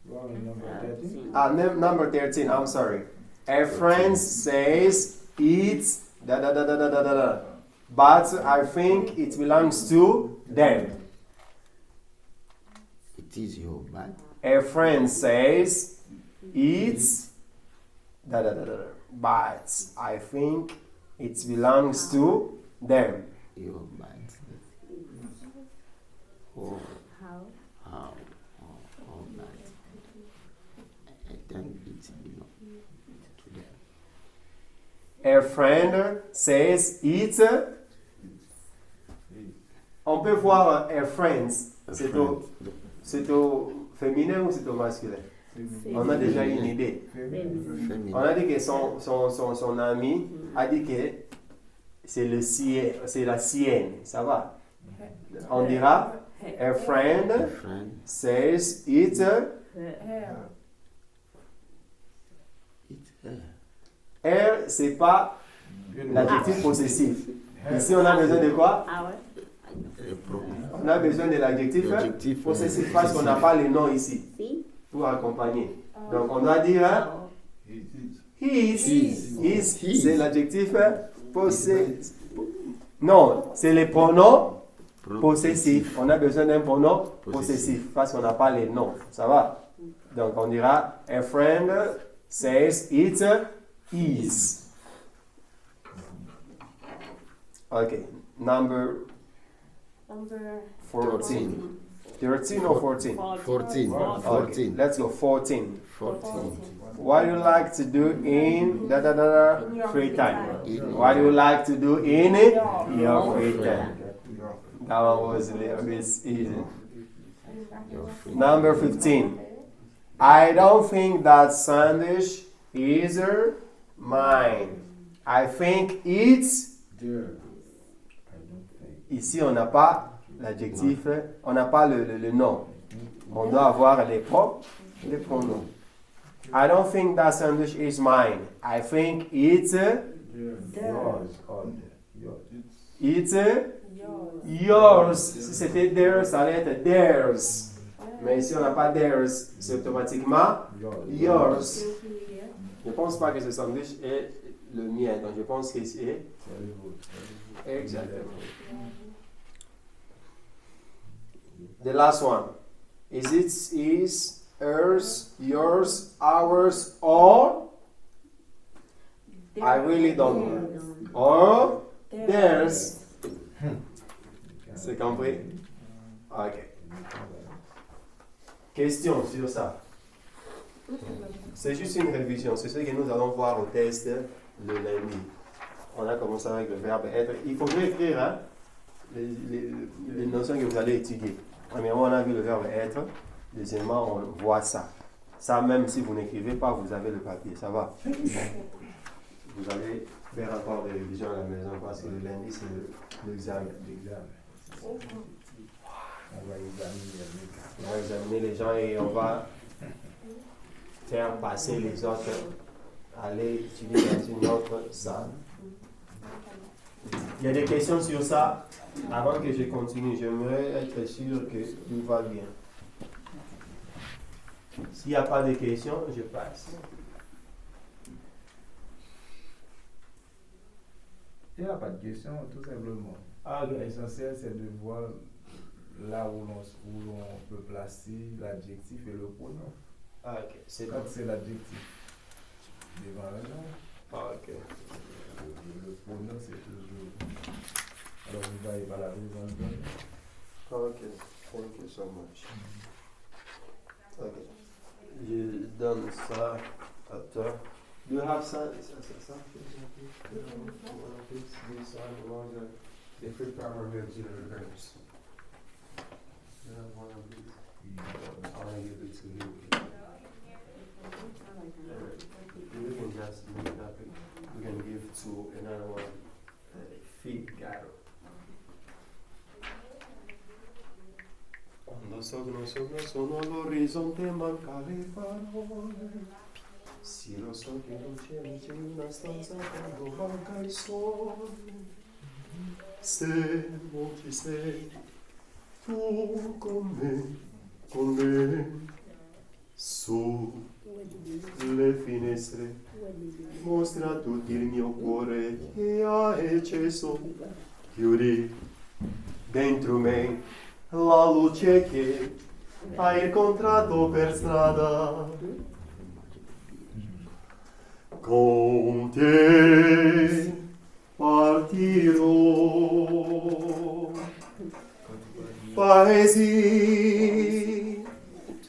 You want number 13? number 13, I'm sorry. A friend says it's da. But I think it belongs to them. It is your bag. A friend says it's da. But I think it belongs to them. Your bag. Oh, How? how? Oh, that. I think it belongs to them. A friend says it's. On peut voir a friends. A C'est friend. c'est au féminin ou c'est au masculin? On a déjà une idée. Feminine. On a dit que son ami a dit que c'est le sien, c'est la sienne. Ça va? On dira a friend A friend. says it's. Hair. It's her. Elle, c'est pas l'adjectif possessif. Ici, on a besoin de quoi? Our. Le pronom. On a besoin de l'adjectif L'adjectif possessif parce qu'on n'a pas les noms ici See? pour accompagner. Donc, on doit dire his. His, c'est l'adjectif possessif. Non, c'est les pronoms possessifs. On a besoin d'un pronom possessif parce qu'on n'a pas les noms. Ça va? Donc, on dira a friend says it is. Okay, number Number 14. 13 or 14? 14. Okay, 14. let's go 14. 14. What do you like to do in free time? In What do you like to do in your free time? That one was a little bit easy. Your free. Number 15. I don't think that sandwich is mine. I think it's. There. I don't think. Ici, on n'a pas l'adjectif, on n'a pas le nom. On doit avoir les pronoms. I don't think that sandwich is mine. I think it's. There. Yours. All there. Yours. It's. yours. Yours. Si c'était theirs, ça allait être theirs. Mais ici, on n'a pas theirs, c'est automatiquement yours. Je ne pense pas que ce sandwich est le mien, donc je pense que c'est. Very good. Exactement. The last one. Is it his, hers, yours, ours, or? I really don't know. Or theirs. C'est compris? Ok. Question sur ça. C'est juste une révision. C'est ce que nous allons voir au test le lundi. On a commencé avec le verbe être. Il faudrait écrire hein, les notions que vous allez étudier. Premièrement, on a vu le verbe être. Deuxièmement, on voit ça. Ça, même si vous n'écrivez pas, vous avez le papier. Ça va? Vous allez faire encore des révisions à la maison parce que le lundi, c'est l'examen. L'examen. On va examiner. On va examiner les gens et on va faire passer les autres, aller étudier dans une autre salle. Il y a des questions sur ça. Avant que je continue, j'aimerais être sûr que tout va bien. S'il n'y a pas de questions, je passe. Il n'y a pas de question, tout simplement. Ah, ok. L'essentiel, c'est de voir là où l'on peut placer l'adjectif et le pronom. Ah, ok. C'est Quand bon. c'est l'adjectif devant le nom, Ah, ok. le pronom, c'est toujours. Alors, vous voyez par la raison de Ok. Thank you so much. Ok. Je donne ça à toi. Do you have ça? This one was the free primary auxiliary verbs. Do you have one of these? I'm gonna give it to you. You can just look it up. We can give to another one. Figaro. Quando sono all'orizzonte manca le parole. Sì, lo so che non c'è una stanza quando manca il sole. Se non ci sei tu con me, su le finestre, mostra tutto il mio cuore che ha eccesso. Chiudi dentro me la luce che hai incontrato per strada. Con te partirò. Paesi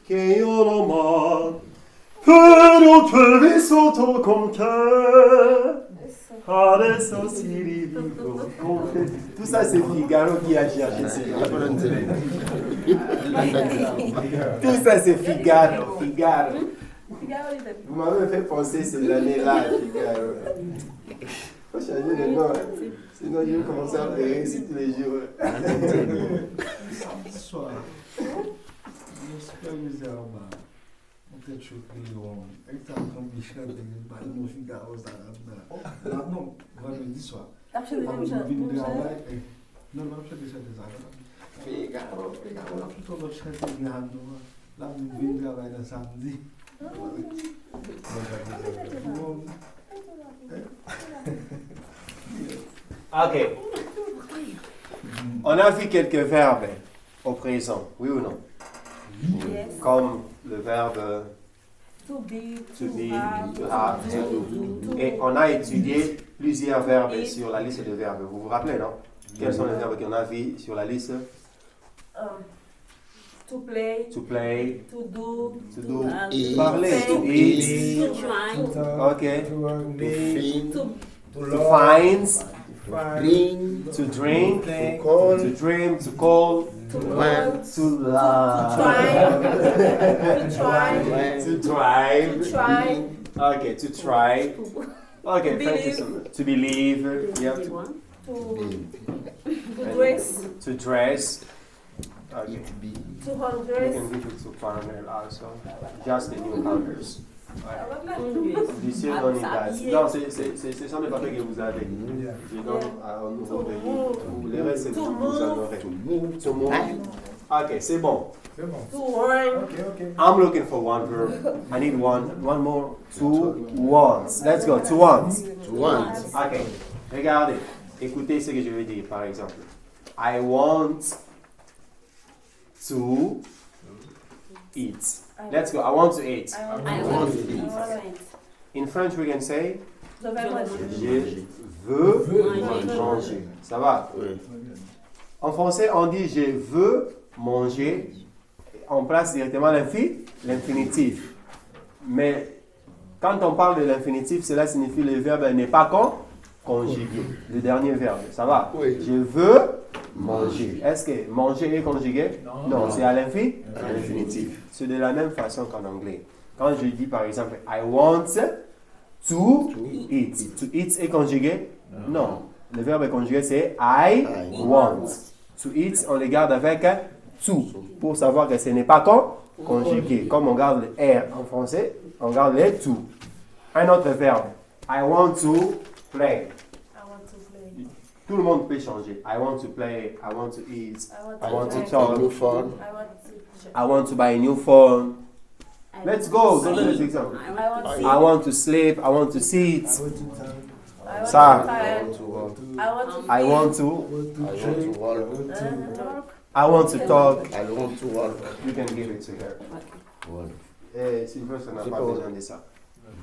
che io non mai, però tu hai vissuto con te. Adesso si rivivo con te. Tout ça, c'est Figaro qui a cherché ça. Tout ça, c'est Figaro. Vous m'avez fait penser ces années-là, Figaro. Faut changer de nom. Sinon, je vais commencer à pleurer ici tous les jours. Soir, je suis amusé à voir. Peut-être je suis exactement Michel de Balmo Figaro Zarabna. Là, non, vendredi soir. Non, je fais déjà des arabes. Figaro. Là, plutôt notre chef de Gando. Là, nous venons travailler le samedi. Ok. On a vu quelques verbes au présent, oui ou non? Yes. Comme le verbe To be, to be, have, to have, et on a étudié plusieurs verbes sur la liste de verbes. Vous vous rappelez, non? Quels sont les verbes qu'on a vus sur la liste? to play, To play, to do, to do, Eat. parler, to eat, To try. okay, To Fin. to to find, Drink. to drink, To call. to dream, to call, to Want. want, to love, to try, to drive, to try, okay, to try, okay, thank you so much. To believe, yeah, The to, one. to dress, to dress, okay. to We undress. can give it to Parnell also, just the newcomers. D'ici, on y va. Non, c'est ça les papiers que vous avez. Je donne au nouveau de vous. Le reste, c'est vous en aurez. To move. Ok, c'est bon. C'est bon. To run, Ok. I'm looking for one verb. I need one more. To want. Let's go. To want. To want. Ok. Regardez. Écoutez ce que je vais dire, par exemple. I want to eat. Let's go. I want to eat. I I want want to to eat. eat. In French, we can say The verb was je veux Manger. manger. Ça va? Oui. En français, on dit je veux manger. On place directement l'infinitif. Mais quand on parle de l'infinitif, cela signifie le verbe n'est pas conjugué. Le dernier verbe. Ça va? Oui. Je veux manger. Est-ce que manger est conjugué? Non, c'est à l'infinitif. C'est de la même façon qu'en anglais. Quand je dis par exemple I want to eat. To eat est conjugué? Non. Le verbe conjugué c'est I want. To eat, on le garde avec to pour savoir que ce n'est pas conjugué. Comme on garde le R en français, on garde le to. Un autre verbe. I want to play. I want to play. Tout le monde peut changer. I want to play. I want to eat. I want to play. talk. New phone. I want to buy a new phone. I Let's want go. to Donne les see. exemples. I I want want to to I want to sleep. I want to sit. I Ça. want to I want to. I want to talk. I want to walk. You can give it to her. Walk. Sylvain, ça n'a pas D'accord. besoin de ça.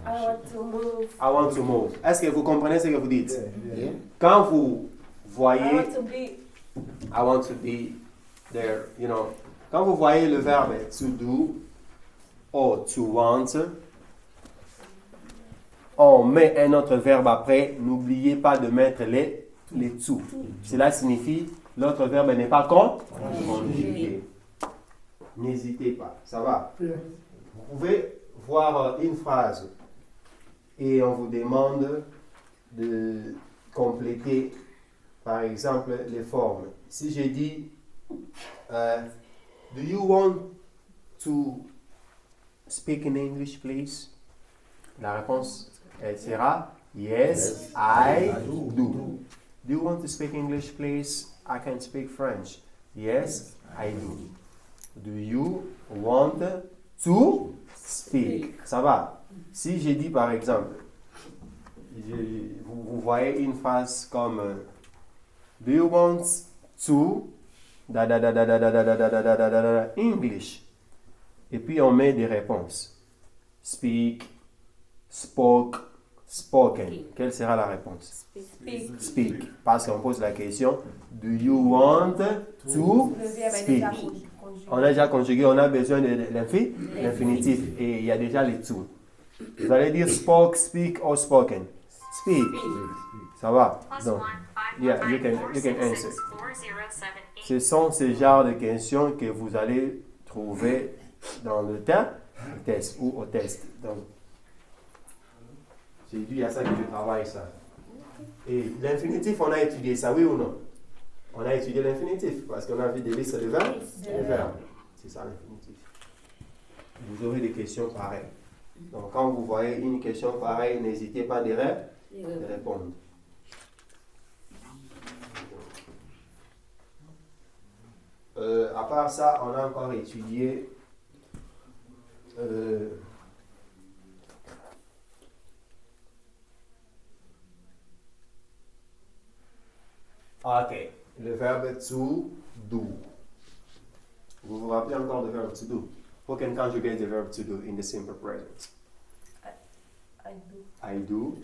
I want to move. I want to move. Est-ce que vous comprenez ce que vous dites? Yeah. Quand vous I voyez want to be. I want to be there, you know. Quand vous voyez le verbe to do or to want, on met un autre verbe après. N'oubliez pas de mettre les to. Cela signifie l'autre verbe n'est pas conjugué. n'hésitez pas. Ça va? Vous pouvez voir une phrase et on vous demande de compléter, par exemple, les formes. Si je dis, do you want to speak in English, please? La réponse elle sera, yes, I do. Do you want to speak English, please? I can speak French. Yes, I do. Do you want to speak? Ça va? Si je dis par exemple, vous voyez une phrase comme do you want to English? Et puis on met des réponses. Speak, spoke, spoken. Quelle sera la réponse? Speak. Speak. Parce qu'on pose la question do you want to Le verbe est speak? déjà conjugué. On a déjà conjugué, on a besoin de l'infinitif et il y a déjà les to. Vous allez dire spoke, speak or spoken. Speak. Ça va? Donc, yeah, you can answer. Ce sont ces genres de questions que vous allez trouver dans le test ou au test. Donc, j'ai dit à ça que je travaille ça. Et l'infinitif, on a étudié ça, oui ou non? On a étudié l'infinitif parce qu'on a vu des listes de verbes. Les verbes. C'est ça l'infinitif. Vous aurez des questions pareilles. Donc, quand vous voyez une question pareille, n'hésitez pas de répondre. À part ça, on a encore étudié ok, le verbe to do. Vous vous rappelez encore du verbe to do? Who can conjugate the verb to do in the simple present? I do. I do.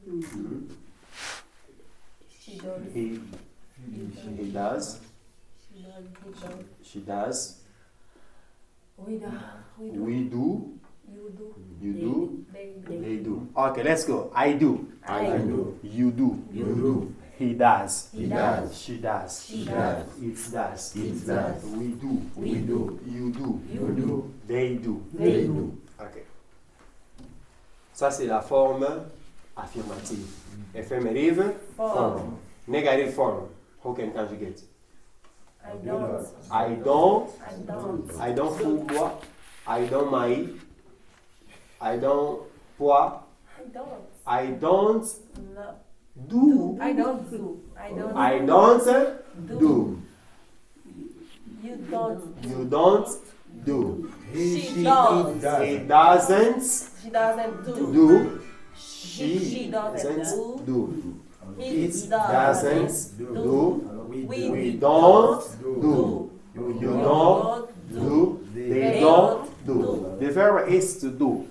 Mhm. She does. He does. She does. He does. She does. We do. We do. You do. You do. They do. They do. Okay, let's go. I do. I do. You do. You do. He does. He does. She does. She does. It does. It does. We do. We do. You do. You do. They do. They do. Ok. Ça, c'est la forme affirmative. Éphémérive, Form. Negative form. Who can conjugate? I don't. I don't. I don't. I don't fool quoi? I don't maï. I don't quoi? I don't. I don't No. do. I don't do. I don't. I don't do. You don't. You don't do. She does. He doesn't She doesn't do. do. She She doesn't doesn't do. It It doesn't do. We We don't do. do. You don't do. They don't do. The verb is to do.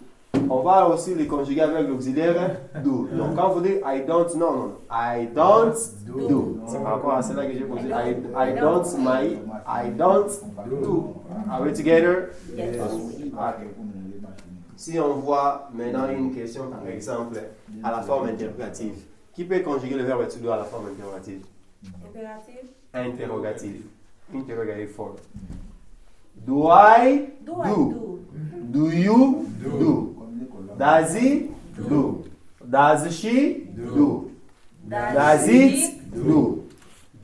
On va aussi les conjuguer avec l'auxiliaire do. Donc quand vous dites I don't, non. I don't do. C'est par rapport à cela que j'ai posé. I don't my. I don't do. Are we together? Yes. Okay. Si on voit maintenant une question, par exemple, à la forme interrogative, qui peut conjuguer le verbe to do à la forme interrogative? Imperative. Interrogative. Interrogative form. Do I Do I do? do? Do you do? Does he do? Does she do? Does it do?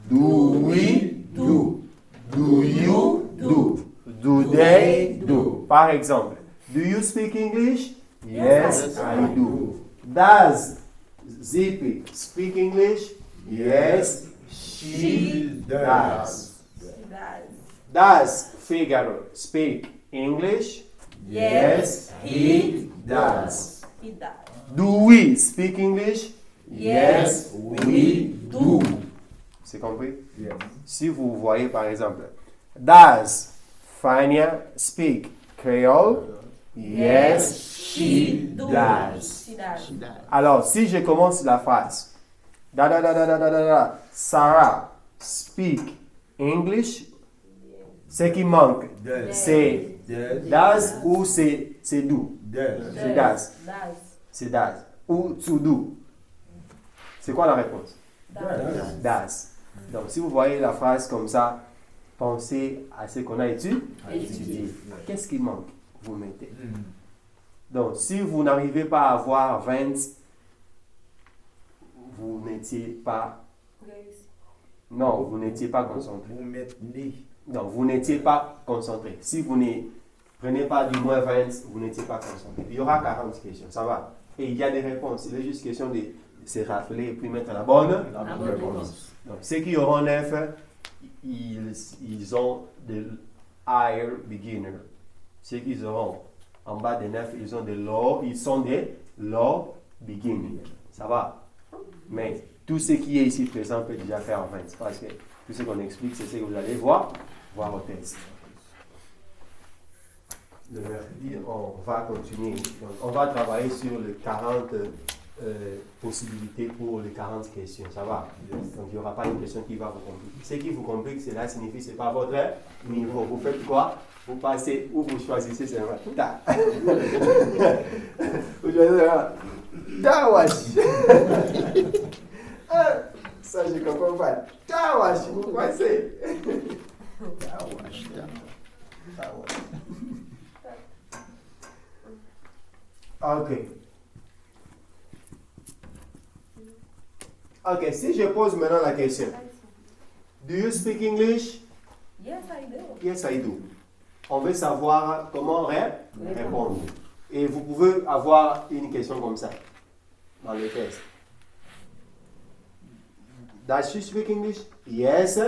Do we do? Do you do? Do they do? Par exemple, do you speak English? Yes, I do. Does Zippy speak English? Yes, she does. She does. Does Figaro speak English? Yes, he does. He does. Do we speak English? Yes, we do. C'est compris? Yes. Si vous voyez par exemple, does Fania speak Creole? Yes, she does. She does. Alors, si je commence la phrase, Sarah speak English, ce qui manque, c'est does ou c'est do? C'est does. Does. C'est does. Ou to do. C'est quoi la réponse? Does. Does. Donc, si vous voyez la phrase comme ça, pensez à ce qu'on a étudié. Qu'est-ce qui manque? Vous mettez. Donc, si vous n'arrivez pas à avoir 20, vous n'étiez pas... Réussi. Non, vous n'étiez pas concentré. Vous mettez. Non, vous n'étiez pas concentré. Si vous ne prenez pas du moins 20, vous n'étiez pas concentré. Il y aura 40 questions, ça va. Et il y a des réponses. Il est juste question de se rappeler et puis mettre la bonne réponse. Donc, ceux qui auront 9, ils ont de higher beginner. Ceux qui auront en bas de 9, ils sont des low beginning. Ça va. Mais tout ce qui est ici présent peut déjà faire en 20. Parce que tout ce qu'on explique, c'est ce que vous allez voir au test. Le mercredi, on va continuer. Donc, on va travailler sur les 40 possibilités pour les 40 questions. Ça va? Donc, il n'y aura pas une question qui va vous compliquer. Ce qui vous complique, cela signifie que ce n'est pas votre niveau. Vous faites quoi? Vous passez ou vous choisissez seulement ta. Vous choisissez seulement Tawashi. Ça, je ne comprends pas. Tawashi, vous passez. Ok. Ok, si je pose maintenant la question. Do you speak English? Yes, I do. Yes, I do. On veut savoir comment répondre. Et vous pouvez avoir une question comme ça dans le test. Does she speak English? Yes.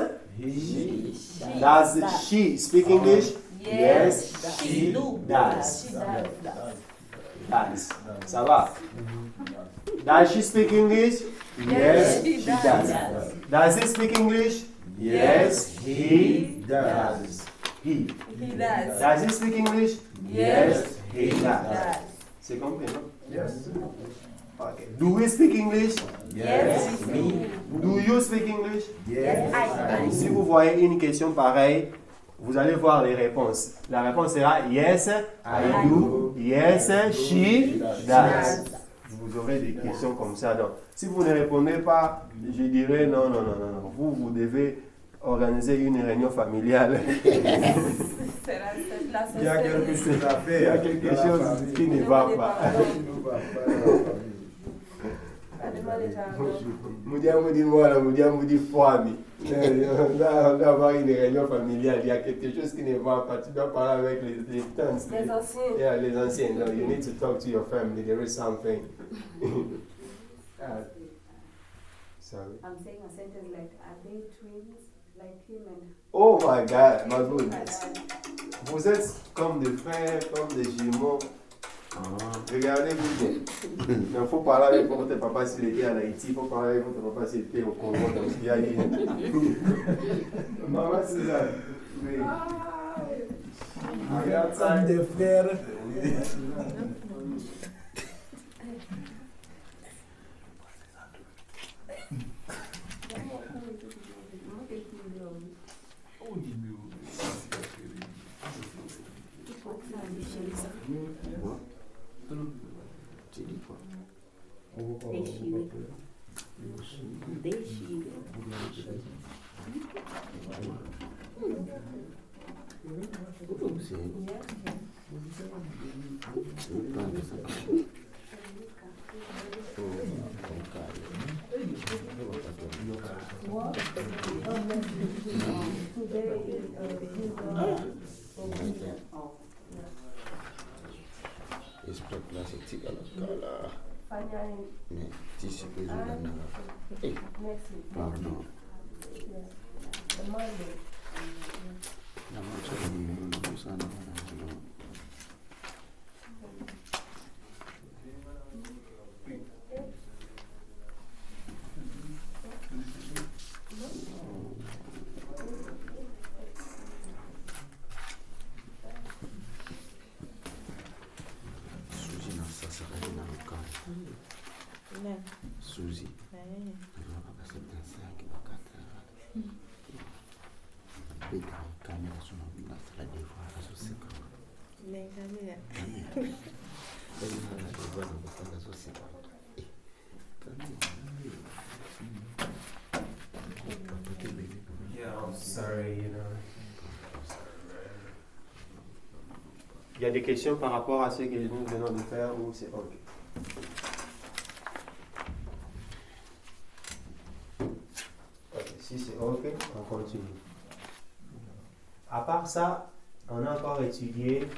Does she speak English? Yes, she does. She does. Does. Ça va? Does she speak English? Yes, she she does. does. Does he speak English? Yes, he does. He. He does. Does he speak English? Yes, he does. does. C'est compris, non? Yes. Okay. Do we speak English? Yes, we do. Do you speak English? Yes, I do. Si vous voyez une question pareille, vous allez voir les réponses. La réponse sera yes, I do. Yes, she does. Vous aurez des questions comme ça. Donc, si vous ne répondez pas, je dirais non. Vous devez organiser une réunion familiale. C'est la Il y a quelque chose à faire. Il y a quelque dans la chose famille. qui ne va pas. Qui ne va pas dans la famille. Moudi Fouami. On doit avoir une réunion familiale. Il y a quelque chose qui ne va pas. Tu dois parler avec les tantes. Les anciens. Yeah, les anciens. No, you need to talk to your family. There is something. Sorry. I'm saying a sentence like, are they twins like him and Oh my God, my goodness. Vous êtes comme des frères, comme des jumeaux. Regardez-vous bien. Il faut parler avec votre papa s'il était en Haïti, il faut parler avec votre papa s'il était au Congo. Donc, il y a Maman, c'est ça. Oui. Regarde ça. Comme des frères. Tu dis quoi? Mais tu sais que je vais pardon. Suzy. Yeah, I'm sorry, Il y a des questions par rapport à ce que nous venons de faire ou c'est OK? OK, si c'est OK, on continue. À part ça, on a encore étudié.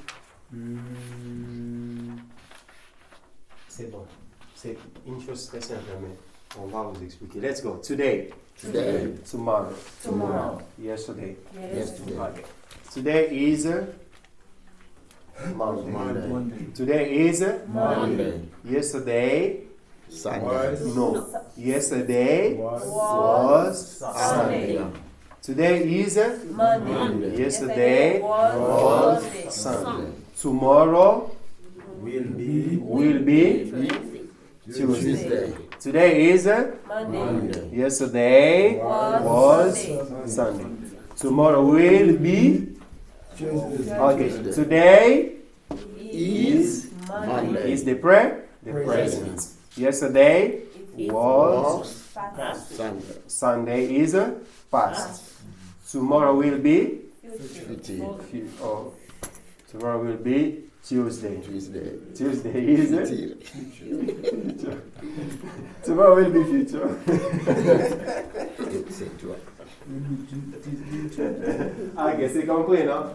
C'est bon. C'est une chose très simple, mais on va vous expliquer. Let's go. Today. Today. Tomorrow. Tomorrow. Yesterday. Yesterday. Okay. Today is Monday. Monday. Today is Monday. yesterday. Sunday. No. Yesterday Was. was Sunday. Sunday. Today is Monday. yesterday was was Sunday. Sunday. Tomorrow Will be. will be Tuesday. Tuesday. Today is Monday. yesterday was Sunday. Tomorrow will be Tuesday. okay. Today Is Monday. is the present. Yesterday was past. Sunday. Sunday is past. Tomorrow will be Future. oh, tomorrow will be Tuesday. Tuesday. Tuesday is Future. tomorrow will be future. C'est toi. Ok, c'est compris, non?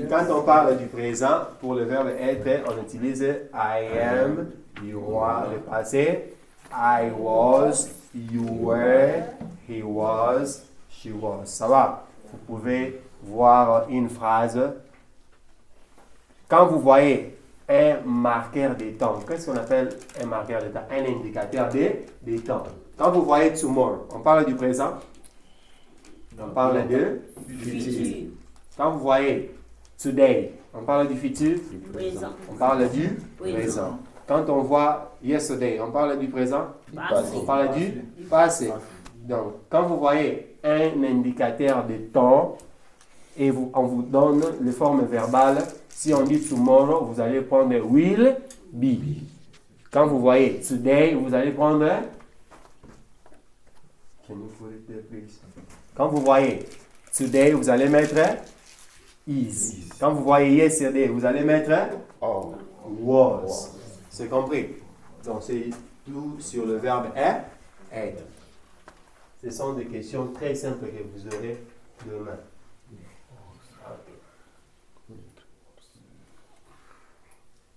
Quand on parle du présent, pour le verbe être, on utilise I am, you are, le passé. I was, you were, he was, she was. Ça va? Vous pouvez voir une phrase. Quand vous voyez un marqueur de temps, qu'est-ce qu'on appelle un marqueur de temps? Un indicateur de temps. Quand vous voyez tomorrow, on parle du présent? On parle de Future. Quand vous voyez today, on parle du futur, Présent. on parle du présent. Quand on voit yesterday, on parle du présent, on parle du passé. Donc, quand vous voyez un indicateur de temps et on vous donne les formes verbales, si on dit tomorrow, vous allez prendre will be. Quand vous voyez today, vous allez prendre. Can you put it there, please? Quand vous voyez today, vous allez mettre is. Quand vous voyez yesterday, vous allez mettre Oh. was. C'est compris? Donc, c'est tout sur le verbe être. Ce sont des questions très simples que vous aurez demain.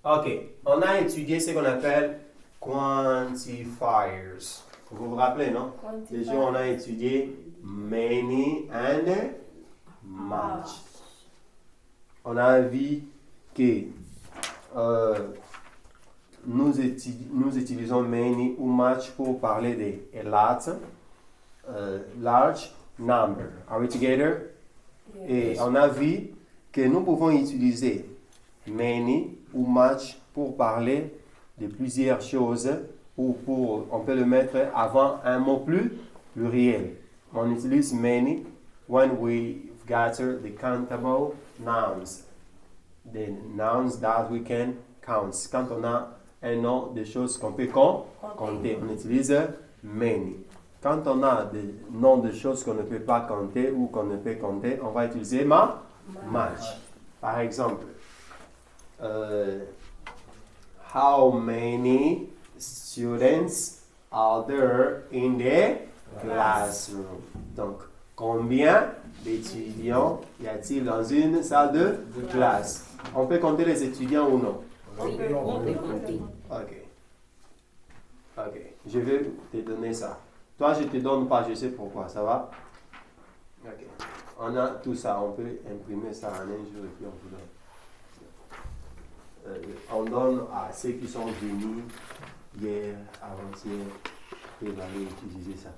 Ok, on a étudié ce qu'on appelle quantifiers. Vous vous rappelez, non? Déjà, on a étudié many and much. On a vu que nous utilisons many ou much pour parler de a lot, large number. Are we together? Et on a vu que nous pouvons utiliser many ou much pour parler de plusieurs choses ou on peut le mettre avant un mot pluriel. On utilise many when we gather the countable nouns. The nouns that we can count. Quand on a un nom de choses qu'on peut compter, on utilise many. Quand on a des noms de choses qu'on ne peut pas compter ou qu'on ne peut compter, on va utiliser much. Par exemple, how many students are there in the classroom? Donc, combien d'étudiants y a-t-il dans une salle de classe? On peut compter les étudiants ou non? Ok. Je vais te donner ça. Toi, je te donne pas, je sais pourquoi. Ça va? Ok. On a tout ça. On peut imprimer ça en un jour et puis on vous donne. On donne à ceux qui sont venus hier, avant-hier, et vous allez utiliser ça.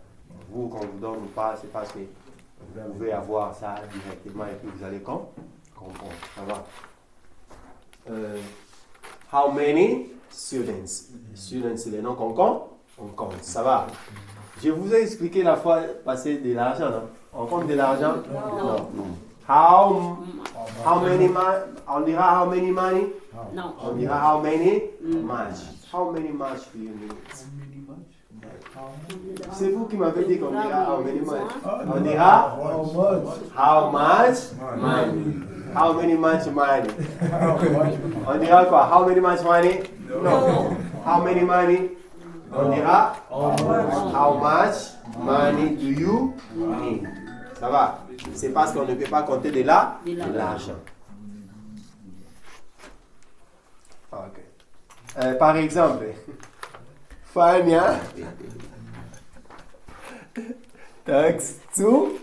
Vous, qu'on vous donne ou pas, c'est parce que vous pouvez avoir ça directement et puis vous allez comprendre. Ça va? How many students? Students, c'est les noms qu'on compte. Ça va? Je vous ai expliqué la fois passée de l'argent, non? On compte de l'argent? Non. How many on dira how many money? Non. On dira how many much? How many much do you need? C'est vous qui m'avez dit qu'on dira how many much. On dira How much? how much money. How many much money? On dira quoi? How many much money? No. How many money? On dira how much money do you need? Ça va? C'est parce qu'on ne peut pas compter de l'argent. Ok. Par exemple, Fania talks too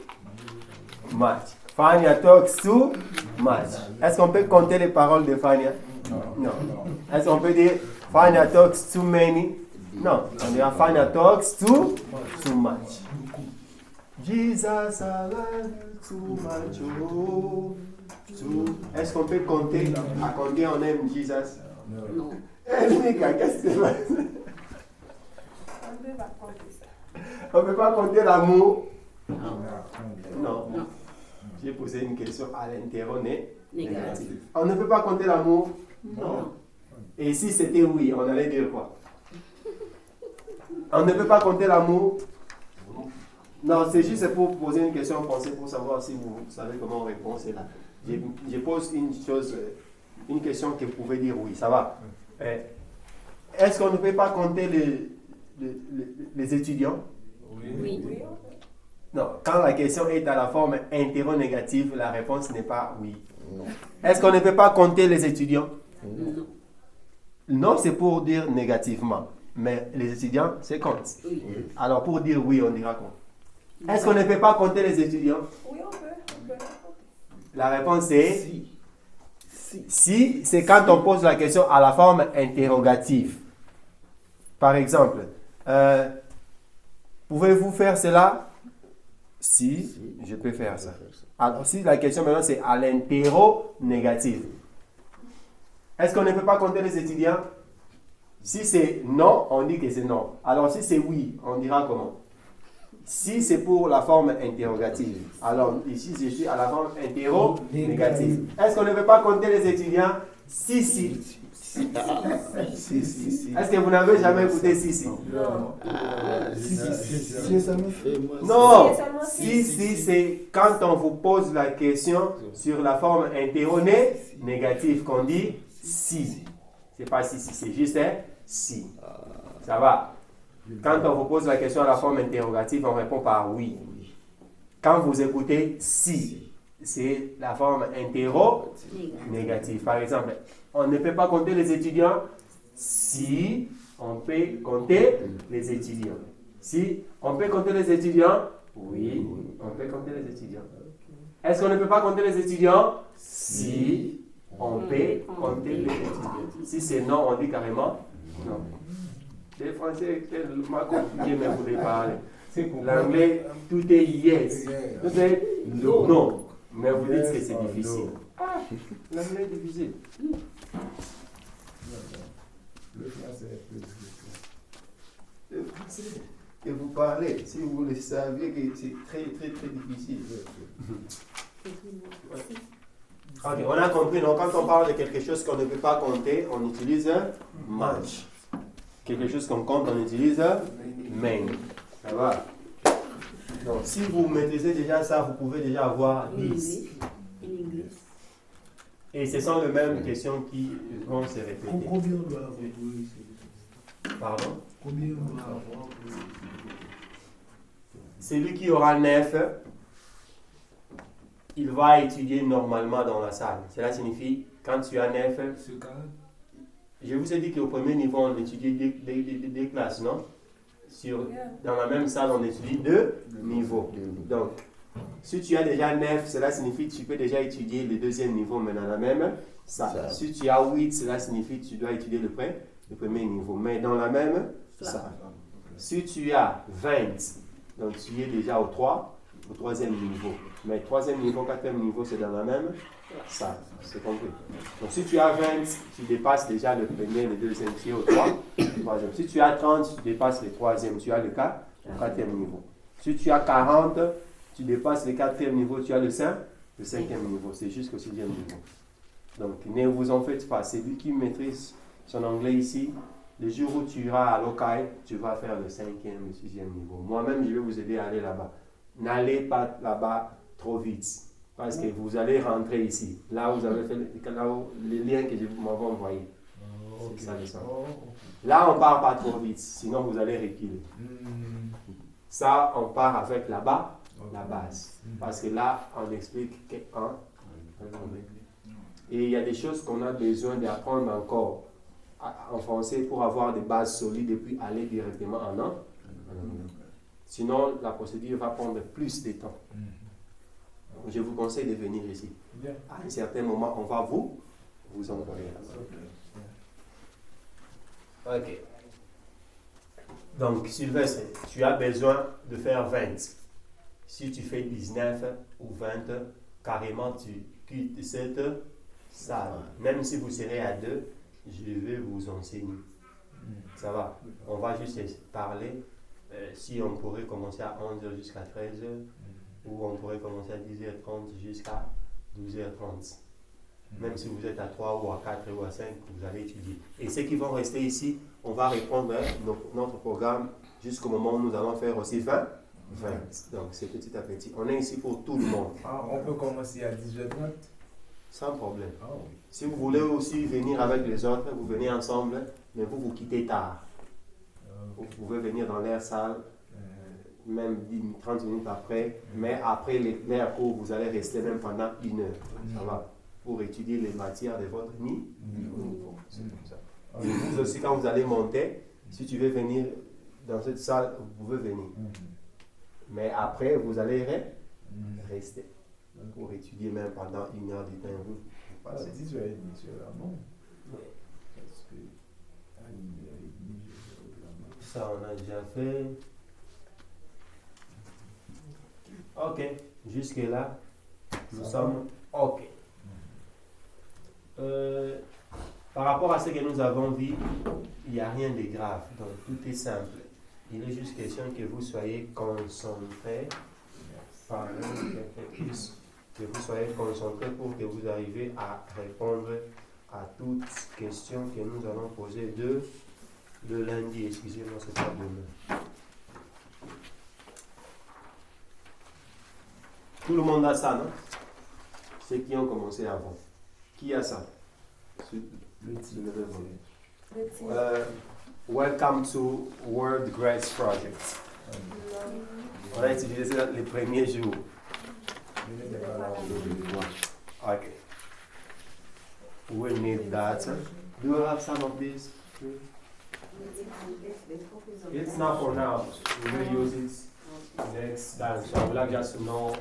much. Fania talks too much. Est-ce qu'on peut compter les paroles de Fania? Non. Est-ce qu'on peut dire Fania talks too many? Non. On dira Fania talks too much. Jesus, I love you too much. Oh, est-ce qu'on peut compter? À combien on aime Jesus? Non. Nika, qu'est-ce que c'est? On ne peut pas compter ça. On ne peut pas compter l'amour? Non. Non. Non. J'ai posé une question à l'interroné. Négatif. On ne peut pas compter l'amour? Non. Et si c'était oui, on allait dire quoi? On ne peut pas compter l'amour? Non, c'est juste pour poser une question en français pour savoir si vous savez comment on répond. C'est là. Je pose une question que vous pouvez dire oui, ça va. Est-ce qu'on ne peut pas compter les étudiants? Oui. Non, quand la question est à la forme interrogative, la réponse n'est pas oui. Non. Est-ce qu'on ne peut pas compter les étudiants? Non. Non, c'est pour dire négativement. Mais les étudiants, c'est compte. Oui. Alors pour dire oui, on dira quoi? Est-ce qu'on ne peut pas compter les étudiants? Oui, on peut. La réponse est si, c'est quand on pose la question à la forme interrogative. Par exemple, pouvez-vous faire cela? Si, je peux faire ça. Alors si la question maintenant c'est à l'interrogative. Est-ce qu'on ne peut pas compter les étudiants? Si c'est non, on dit que c'est non. Alors si c'est oui, on dira comment? Si c'est pour la forme interrogative. Alors ici je suis à la forme interrogative. Est-ce qu'on ne peut pas compter les étudiants? Si. Est-ce que vous n'avez jamais écouté si? Non. Si, c'est quand on vous pose la question sur la forme négative qu'on dit si. C'est pas si, c'est juste si. Ça va? Quand on vous pose la question à la forme interrogative, on répond par oui. Quand vous écoutez si, c'est la forme négative. Par exemple, on ne peut pas compter les étudiants si on peut compter les étudiants. Si on peut compter les étudiants, oui, on peut compter les étudiants. Est-ce qu'on ne peut pas compter les étudiants? Si on peut compter les étudiants. Si c'est non, on dit carrément non. Les Français, c'est tellement compliqué, mais vous les parlez. L'anglais, tout est yes. Tout est non. Mais vous dites que c'est difficile. L'anglais est difficile. Le français est plus difficile. Le français que vous parlez, si vous le saviez, que c'est très, très, très difficile. Ok, on a compris, donc quand on parle de quelque chose qu'on ne peut pas compter, on utilise much. Quelque chose qu'on compte, on utilise many. Ça va? Donc, si vous maîtrisez déjà ça, vous pouvez déjà avoir 10. Et ce sont les mêmes questions qui vont se répéter. Combien on doit avoir pour Pardon? Combien on doit avoir pour Celui qui aura 9, il va étudier normalement dans la salle. Cela signifie, quand tu as 9, ce cas? je vous ai dit qu'au premier niveau, on étudie des classes, non? Dans la même salle, on étudie 2 niveaux. Donc, si tu as déjà 9, cela signifie que tu peux déjà étudier le deuxième niveau, mais dans la même salle. Si tu as 8, cela signifie que tu dois étudier le premier niveau, mais dans la même salle. Si tu as 20, donc tu es déjà au troisième niveau. Mais troisième niveau, quatrième niveau, c'est dans la même salle. C'est compris. Donc si tu as 20, tu dépasses déjà le premier, le deuxième, tu es au troisième. Si tu as 30, tu dépasses le troisième, tu as le quatrième niveau. Si tu as 40, tu dépasses le quatrième niveau, tu as le cinquième niveau. C'est jusqu'au sixième niveau. Donc ne vous en faites pas. C'est lui qui maîtrise son anglais ici. Le jour où tu iras à Lokai, tu vas faire le cinquième, le sixième niveau. Moi-même, je vais vous aider à aller là-bas. N'allez pas là-bas trop vite. Parce que vous allez rentrer ici. Là où vous avez fait les liens que je m'avais envoyés. C'est ça le sens. Là, on part pas trop vite, sinon vous allez reculer. Ça, on part avec là-bas, la base. Parce que là, on explique qu'un. Et il y a des choses qu'on a besoin d'apprendre encore en français pour avoir des bases solides et puis aller directement en anglais. Sinon, la procédure va prendre plus de temps. Je vous conseille de venir ici. À un certain moment, on va vous envoyer là-bas. Ok. Donc, Sylvestre, tu as besoin de faire 20. Si tu fais 19 ou 20, carrément, tu quittes cette salle. Même si vous serez à 2, je vais vous enseigner. Ça va. On va juste parler. Si on pourrait commencer à 11h jusqu'à 13h, ou on pourrait commencer à 10h30 jusqu'à 12h30. Même si vous êtes à 3 ou à 4 ou à 5, vous allez étudier. Et ceux qui vont rester ici, on va répondre notre programme jusqu'au moment où nous allons faire aussi 20. Donc c'est petit à petit. On est ici pour tout le monde. On peut commencer à 10h30? Sans problème. Si vous voulez aussi venir avec les autres, vous venez ensemble, mais vous quittez tard. Vous pouvez venir dans l'air salle, même 30 minutes après, mais après l'air court, vous allez rester même pendant 1 heure. Ça va. Pour étudier les matières de votre niveau. C'est comme ça. Et vous aussi, quand vous allez monter, si tu veux venir dans cette salle, vous pouvez venir. Mais après, vous allez rester. Pour étudier même pendant 1 heure du temps. Vous passez. 10h30, c'est bon. Ça, on a déjà fait. Ok. Jusque-là, nous sommes ok. Par rapport à ce que nous avons vu, il n'y a rien de grave. Donc, tout est simple. Il est juste question que vous soyez concentrés. Que vous soyez concentrés pour que vous arriviez à répondre à toutes questions que nous allons poser de lundi. Excusez-moi, c'est pas demain. Tout le monde a ça, non? Ceux qui ont commencé avant. Qui a ça? Welcome to World Grades Project. On a utilisé ça les premiers jours. Okay. We need that. Do you have some of these? It's not for now. We will use it next time. So I would like just to know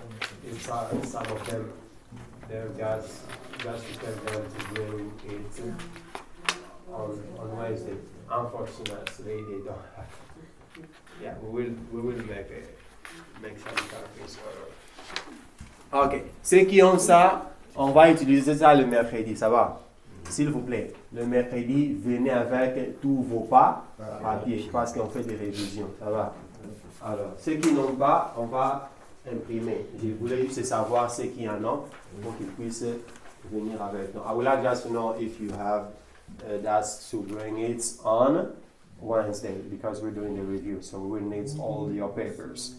if some of them they're just to tell them to bring it on Wednesday. Unfortunately, they don't have. Yeah, we will make some copies. Ok. Ceux qui ont ça, on va utiliser ça le mercredi, ça va? S'il vous plaît, le mercredi, venez avec tous vos papiers parce qu'on fait des révisions, ça va? Alors, ceux qui n'ont pas, on va imprimer. Je voulais juste savoir ceux qui en ont pour qu'ils puissent venir avec nous. I would like just to know if you have that to bring it on Wednesday because we're doing the review, so we will need all your papers.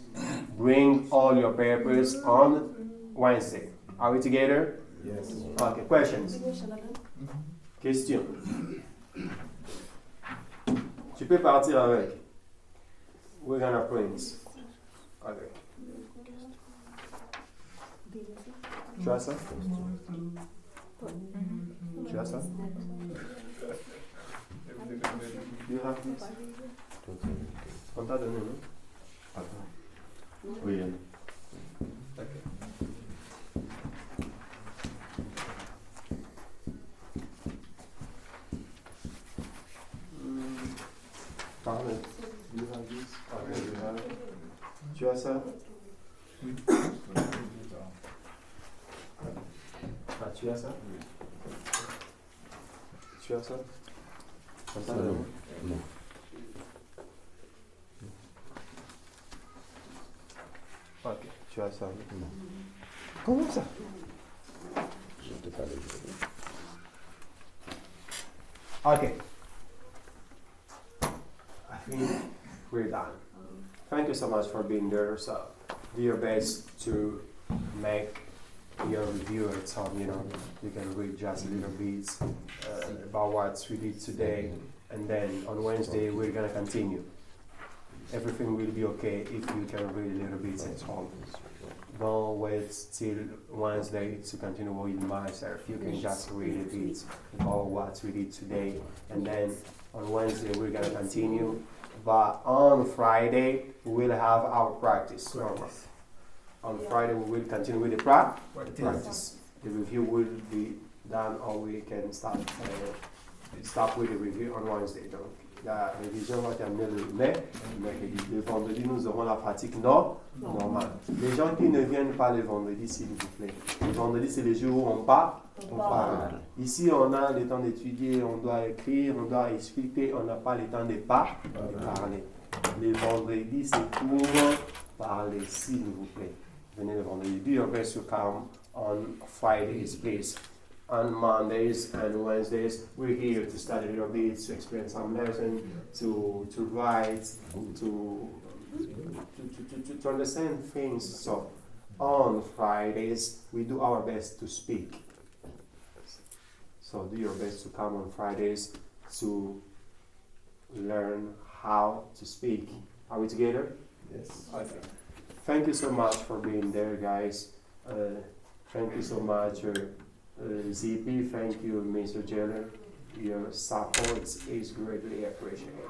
Bring all your papers on Wednesday. Are we together? Yes. Okay, questions? Question. Tu peux partir avec. We're gonna print. Okay. Tu as ça? Tu as ça? You have this? On t'a donné, non? Attends. Oui. Okay. Parle. You have this? Okay, you have it. Tu as ça? Oui. Ah, tu as ça? Tu as ça? On t'a donné? Non. Ok, tu as ça? Non. Comment ça? Je t'ai pas dit. Okay. I think we're done. Thank you so much for being there. So do your best to make your review at some, you know, you can read just a little bit about what we did today, and then on Wednesday we're gonna continue. Everything will be okay if you can read a little bit at home. Don't wait till Wednesday to continue with myself. You can just read a bit about what we did today, and then on Wednesday we're gonna continue. But on Friday we'll have our practice. On Friday we will continue with the practice. The review will be done, or we can start with the review on Wednesday. Donc la révision va terminer le mercredi. Le vendredi nous aurons la pratique normale. Les gens qui ne viennent pas le vendredi, s'il vous plaît. Le vendredi c'est le jour où on parle. Ici on a le temps d'étudier, on doit écrire, on doit expliquer, on n'a pas le temps de parler. Le vendredi c'est pour parler, s'il vous plaît. Venez le vendredi. Do your best to come on Fridays, please. On Mondays and Wednesdays, we're here to study a little bit, to experience some lessons, to write, to understand things. So on Fridays, we do our best to speak. So do your best to come on Fridays to learn how to speak. Are we together? Yes. Okay. Thank you so much for being there, guys. Thank you so much, ZP. Thank you, Mr. Jeller. Your support is greatly appreciated.